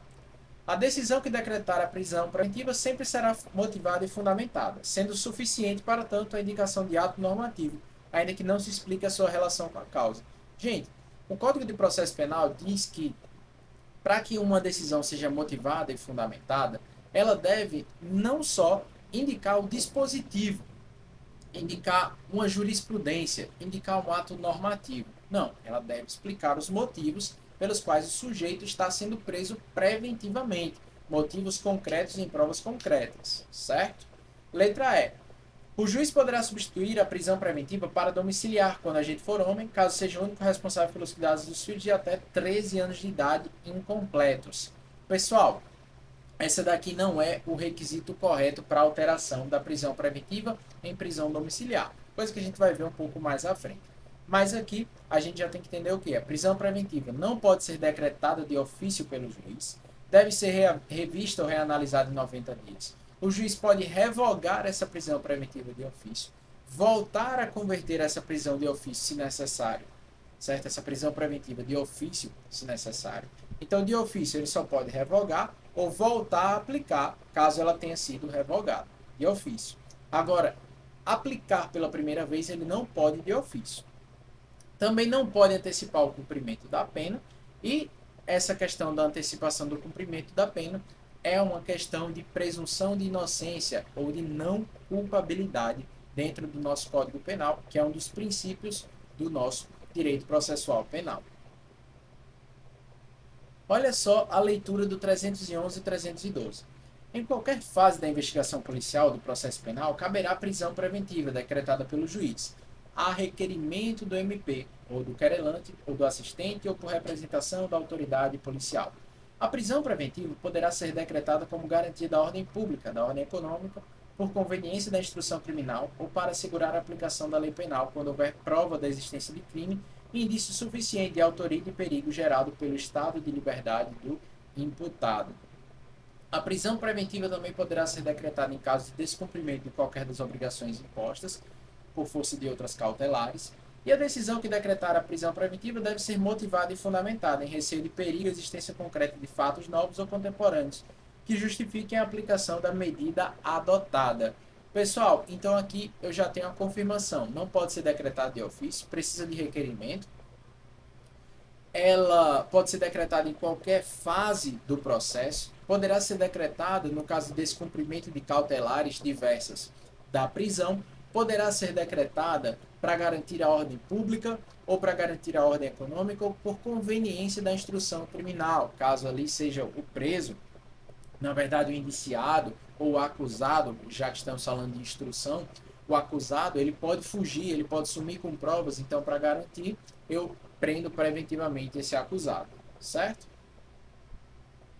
A decisão que decretar a prisão preventiva sempre será motivada e fundamentada, sendo suficiente, para tanto, a indicação de ato normativo, ainda que não se explique a sua relação com a causa. Gente, o Código de Processo Penal diz que, para que uma decisão seja motivada e fundamentada, ela deve não só indicar o dispositivo, indicar uma jurisprudência, indicar um ato normativo. Não, ela deve explicar os motivos pelos quais o sujeito está sendo preso preventivamente. Motivos concretos em provas concretas, certo? Letra E. O juiz poderá substituir a prisão preventiva para domiciliar, quando a gente for homem, caso seja o único responsável pelos cuidados dos filhos de até 13 anos de idade incompletos. Pessoal, essa daqui não é o requisito correto para alteração da prisão preventiva em prisão domiciliar, coisa que a gente vai ver um pouco mais à frente. Mas aqui a gente já tem que entender o que é. Prisão preventiva não pode ser decretada de ofício pelo juiz, deve ser revista ou reanalisada em 90 dias. O juiz pode revogar essa prisão preventiva de ofício, voltar a converter essa prisão de ofício se necessário, certo? Essa prisão preventiva de ofício se necessário. Então, de ofício, ele só pode revogar ou voltar a aplicar, caso ela tenha sido revogada, de ofício. Agora, aplicar pela primeira vez, ele não pode de ofício. Também não pode antecipar o cumprimento da pena, e essa questão da antecipação do cumprimento da pena é uma questão de presunção de inocência ou de não culpabilidade dentro do nosso Código Penal, que é um dos princípios do nosso direito processual penal. Olha só a leitura do 311 e 312. Em qualquer fase da investigação policial do processo penal, caberá prisão preventiva decretada pelo juiz, a requerimento do MP, ou do querelante, ou do assistente, ou por representação da autoridade policial. A prisão preventiva poderá ser decretada como garantia da ordem pública, da ordem econômica, por conveniência da instrução criminal ou para assegurar a aplicação da lei penal quando houver prova da existência de crime e indício suficiente de autoria e de perigo gerado pelo estado de liberdade do imputado. A prisão preventiva também poderá ser decretada em caso de descumprimento de qualquer das obrigações impostas, por força de outras cautelares, e a decisão que decretar a prisão preventiva deve ser motivada e fundamentada em receio de perigo e existência concreta de fatos novos ou contemporâneos que justifiquem a aplicação da medida adotada. Pessoal, então aqui eu já tenho a confirmação. Não pode ser decretada de ofício, precisa de requerimento. Ela pode ser decretada em qualquer fase do processo. Poderá ser decretada no caso de descumprimento de cautelares diversas da prisão. Poderá ser decretada para garantir a ordem pública ou para garantir a ordem econômica ou por conveniência da instrução criminal, caso ali seja o preso, na verdade o indiciado ou o acusado, já que estamos falando de instrução, o acusado ele pode fugir, ele pode sumir com provas, então para garantir eu prendo preventivamente esse acusado, certo?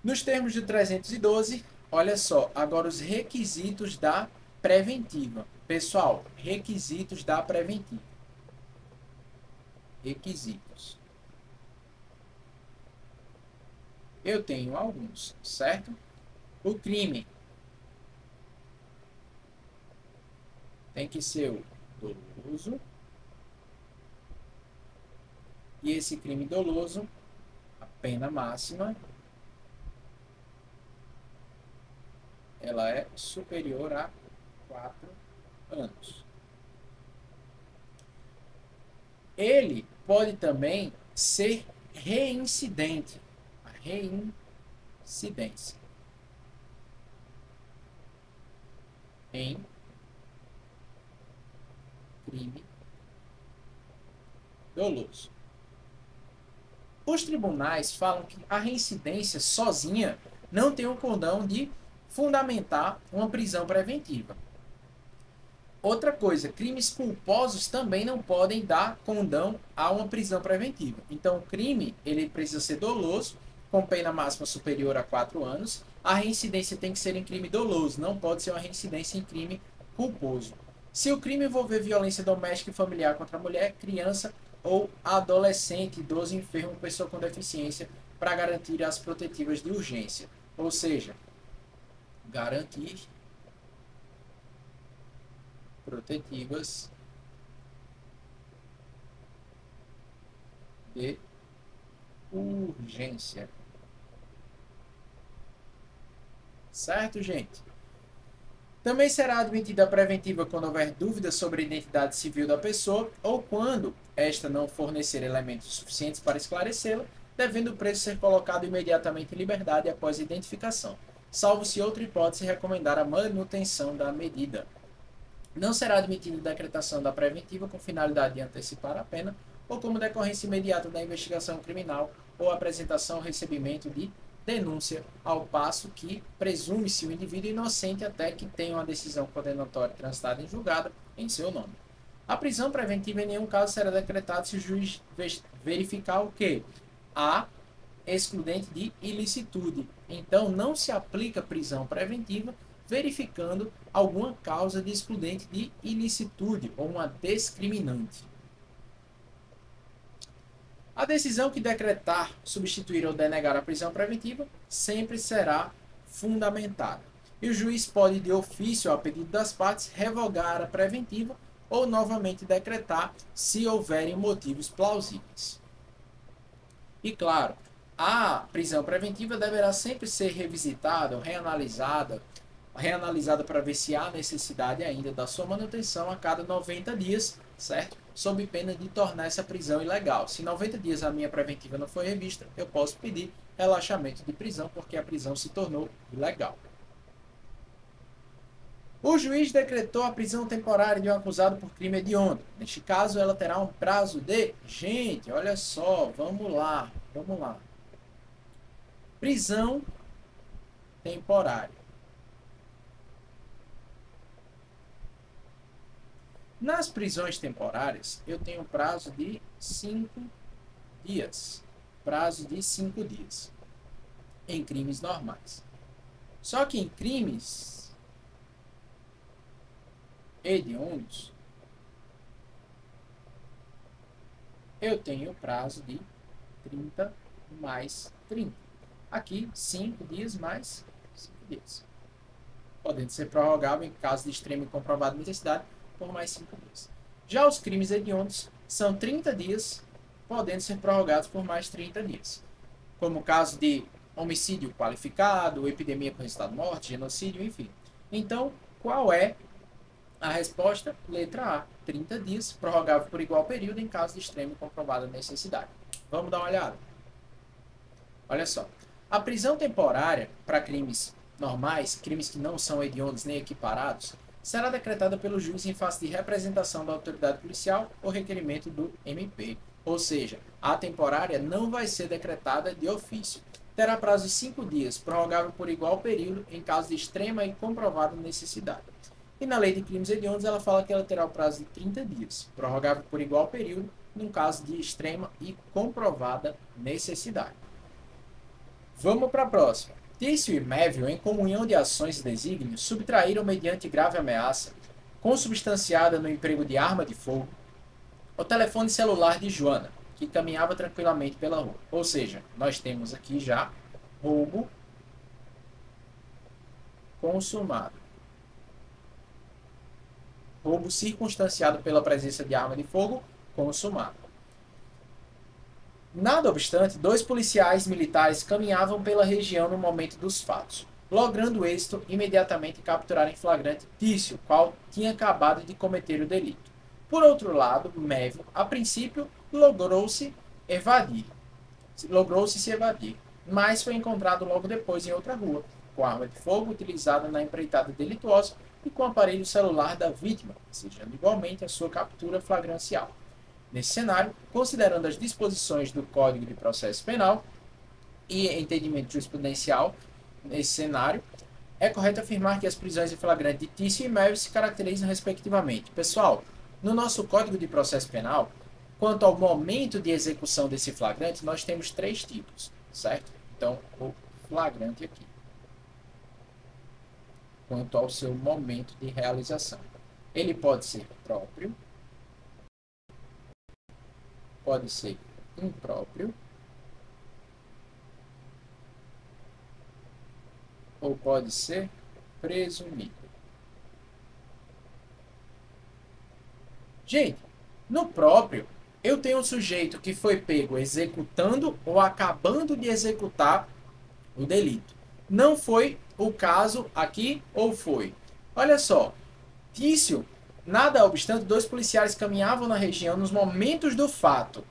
Nos termos de 312, olha só, agora os requisitos da preventiva. Pessoal, requisitos da preventiva. Requisitos. Eu tenho alguns, certo? O crime tem que ser o doloso. E esse crime doloso, a pena máxima, ela é superior a 4 anos. Ele pode também ser reincidente. A reincidência em crime doloso. Os tribunais falam que a reincidência sozinha não tem o condão de fundamentar uma prisão preventiva. Outra coisa, crimes culposos também não podem dar condão a uma prisão preventiva. Então, o crime ele precisa ser doloso, com pena máxima superior a 4 anos. A reincidência tem que ser em crime doloso, não pode ser uma reincidência em crime culposo. Se o crime envolver violência doméstica e familiar contra a mulher, criança ou adolescente, idoso, enfermo, pessoa com deficiência, para garantir as protetivas de urgência. Ou seja, garantir protetivas de urgência. Certo, gente? Também será admitida a preventiva quando houver dúvidas sobre a identidade civil da pessoa ou quando esta não fornecer elementos suficientes para esclarecê-la, devendo o preso ser colocado imediatamente em liberdade após a identificação, salvo se outra hipótese recomendar a manutenção da medida. Não será admitida a decretação da preventiva com finalidade de antecipar a pena ou como decorrência imediata da investigação criminal ou apresentação ou recebimento de denúncia, ao passo que presume-se o indivíduo inocente até que tenha uma decisão condenatória transitada em julgado em seu nome. A prisão preventiva em nenhum caso será decretada se o juiz verificar o quê? A excludente de ilicitude. Então, não se aplica prisão preventiva verificando alguma causa de excludente de ilicitude ou uma discriminante. A decisão que decretar, substituir ou denegar a prisão preventiva sempre será fundamentada. E o juiz pode, de ofício a pedido das partes, revogar a preventiva ou novamente decretar se houverem motivos plausíveis. E claro, a prisão preventiva deverá sempre ser revisitada ou reanalisada para ver se há necessidade ainda da sua manutenção a cada 90 dias, certo? Sob pena de tornar essa prisão ilegal. Se 90 dias a minha preventiva não foi revista, eu posso pedir relaxamento de prisão porque a prisão se tornou ilegal. O juiz decretou a prisão temporária de um acusado por crime hediondo. Neste caso, ela terá um prazo de... Gente, olha só, vamos lá. Prisão temporária. Nas prisões temporárias, eu tenho um prazo de 5 dias. Prazo de 5 dias. Em crimes normais. Só que em crimes hediondos, eu tenho o prazo de 30 mais 30. Aqui, 5 dias mais 5 dias. Podendo ser prorrogável em caso de extrema e comprovada necessidade por mais 5 dias. Já os crimes hediondos são 30 dias, podendo ser prorrogados por mais 30 dias. Como o caso de homicídio qualificado, epidemia com resultado de morte, genocídio, enfim. Então, qual é a resposta? Letra A, 30 dias, prorrogável por igual período em caso de extrema e comprovada necessidade. Vamos dar uma olhada? Olha só. A prisão temporária para crimes normais, crimes que não são hediondos nem equiparados, será decretada pelo juiz em face de representação da autoridade policial ou requerimento do MP. Ou seja, a temporária não vai ser decretada de ofício. Terá prazo de 5 dias, prorrogável por igual período em caso de extrema e comprovada necessidade. E na lei de crimes hediondos ela fala que ela terá o prazo de 30 dias, prorrogável por igual período no caso de extrema e comprovada necessidade. Vamos para a próxima. Tício e Mévio, em comunhão de ações e desígnios, subtraíram mediante grave ameaça, consubstanciada no emprego de arma de fogo, o telefone celular de Joana, que caminhava tranquilamente pela rua. Ou seja, nós temos aqui já roubo consumado. Roubo circunstanciado pela presença de arma de fogo consumado. Nada obstante, 2 policiais militares caminhavam pela região no momento dos fatos, logrando êxito imediatamente capturar em flagrante Tício, qual tinha acabado de cometer o delito. Por outro lado, Mévio, a princípio, logrou-se se evadir, mas foi encontrado logo depois em outra rua, com arma de fogo utilizada na empreitada delituosa e com o aparelho celular da vítima, desejando igualmente a sua captura flagrancial. Nesse cenário, considerando as disposições do Código de Processo Penal e entendimento jurisprudencial nesse cenário, é correto afirmar que as prisões em flagrante de Tício e Mévio se caracterizam respectivamente. Pessoal, no nosso Código de Processo Penal, quanto ao momento de execução desse flagrante, nós temos 3 tipos, certo? Então, o flagrante aqui. Quanto ao seu momento de realização. Ele pode ser próprio, pode ser impróprio, ou pode ser presumido. Gente, no próprio, eu tenho um sujeito que foi pego executando ou acabando de executar o delito. Não foi o caso aqui, ou foi? Olha só, Tício, nada obstante, dois policiais caminhavam na região nos momentos do fato,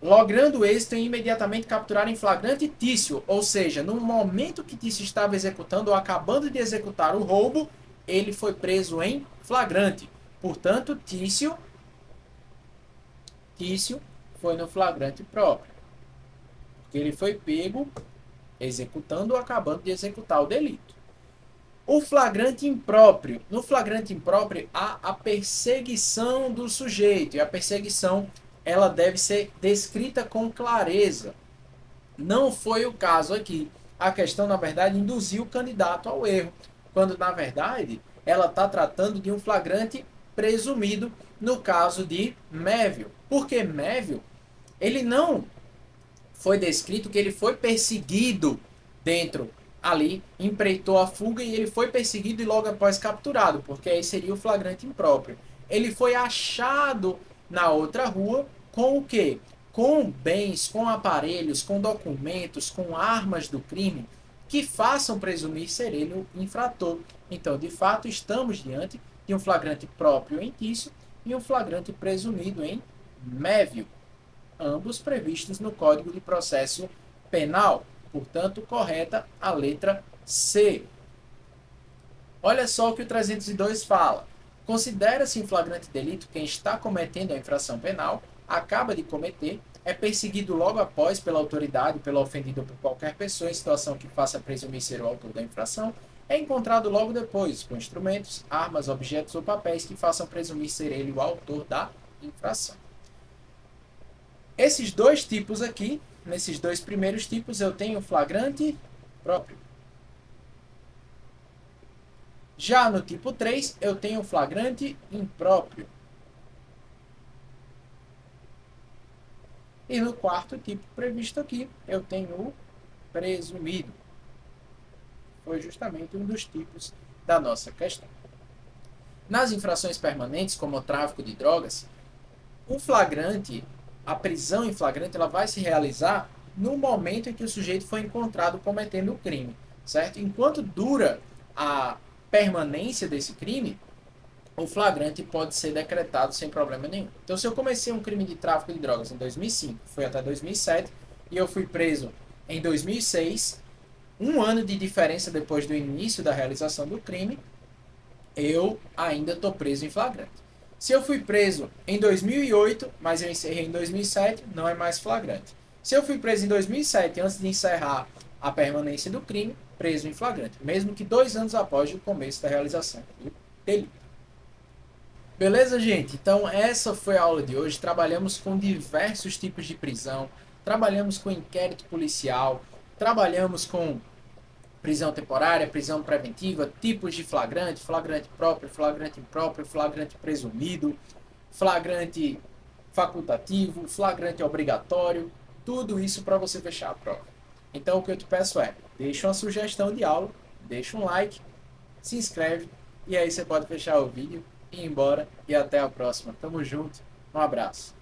logrando êxito em imediatamente capturar em flagrante Tício, ou seja, no momento que Tício estava executando ou acabando de executar o roubo, ele foi preso em flagrante. Portanto, Tício foi no flagrante próprio, porque ele foi pego executando ou acabando de executar o delito. O flagrante impróprio. No flagrante impróprio há a perseguição do sujeito, e a perseguição ela deve ser descrita com clareza. Não foi o caso aqui. A questão, na verdade, induziu o candidato ao erro, quando, na verdade, ela está tratando de um flagrante presumido no caso de Mévio. Porque Mévio, ele não foi descrito que ele foi perseguido dentro ali, empreitou a fuga e ele foi perseguido e logo após capturado, porque aí seria o flagrante impróprio. Ele foi achado na outra rua com o quê? Com bens, com aparelhos, com documentos, com armas do crime que façam presumir ser ele o infrator. Então, de fato, estamos diante de um flagrante próprio em Tício e um flagrante presumido em Mévio, ambos previstos no Código de Processo Penal. Portanto, correta a letra C. Olha só o que o 302 fala. Considera-se em flagrante delito quem está cometendo a infração penal, acaba de cometer, é perseguido logo após pela autoridade, pelo ofendido ou por qualquer pessoa em situação que faça presumir ser o autor da infração, é encontrado logo depois, com instrumentos, armas, objetos ou papéis que façam presumir ser ele o autor da infração. Esses dois tipos aqui, nesses dois primeiros tipos, eu tenho flagrante próprio. Já no tipo 3, eu tenho flagrante impróprio. E no quarto tipo previsto aqui, eu tenho o presumido. Foi justamente um dos tipos da nossa questão. Nas infrações permanentes, como o tráfico de drogas, o flagrante, a prisão em flagrante, ela vai se realizar no momento em que o sujeito foi encontrado cometendo o crime, certo? Enquanto dura a permanência desse crime, o flagrante pode ser decretado sem problema nenhum. Então, se eu comecei um crime de tráfico de drogas em 2005, foi até 2007, e eu fui preso em 2006, um ano de diferença depois do início da realização do crime, eu ainda estou preso em flagrante. Se eu fui preso em 2008, mas eu encerrei em 2007, não é mais flagrante. Se eu fui preso em 2007, antes de encerrar a permanência do crime, preso em flagrante, mesmo que 2 anos após o começo da realização do delito. Beleza, gente? Então, essa foi a aula de hoje. Trabalhamos com diversos tipos de prisão, trabalhamos com inquérito policial, trabalhamos com prisão temporária, prisão preventiva, tipos de flagrante, flagrante próprio, flagrante impróprio, flagrante presumido, flagrante facultativo, flagrante obrigatório, tudo isso para você fechar a prova. Então, o que eu te peço é, deixa uma sugestão de aula, deixa um like, se inscreve e aí você pode fechar o vídeo, ir embora e até a próxima. Tamo junto, um abraço.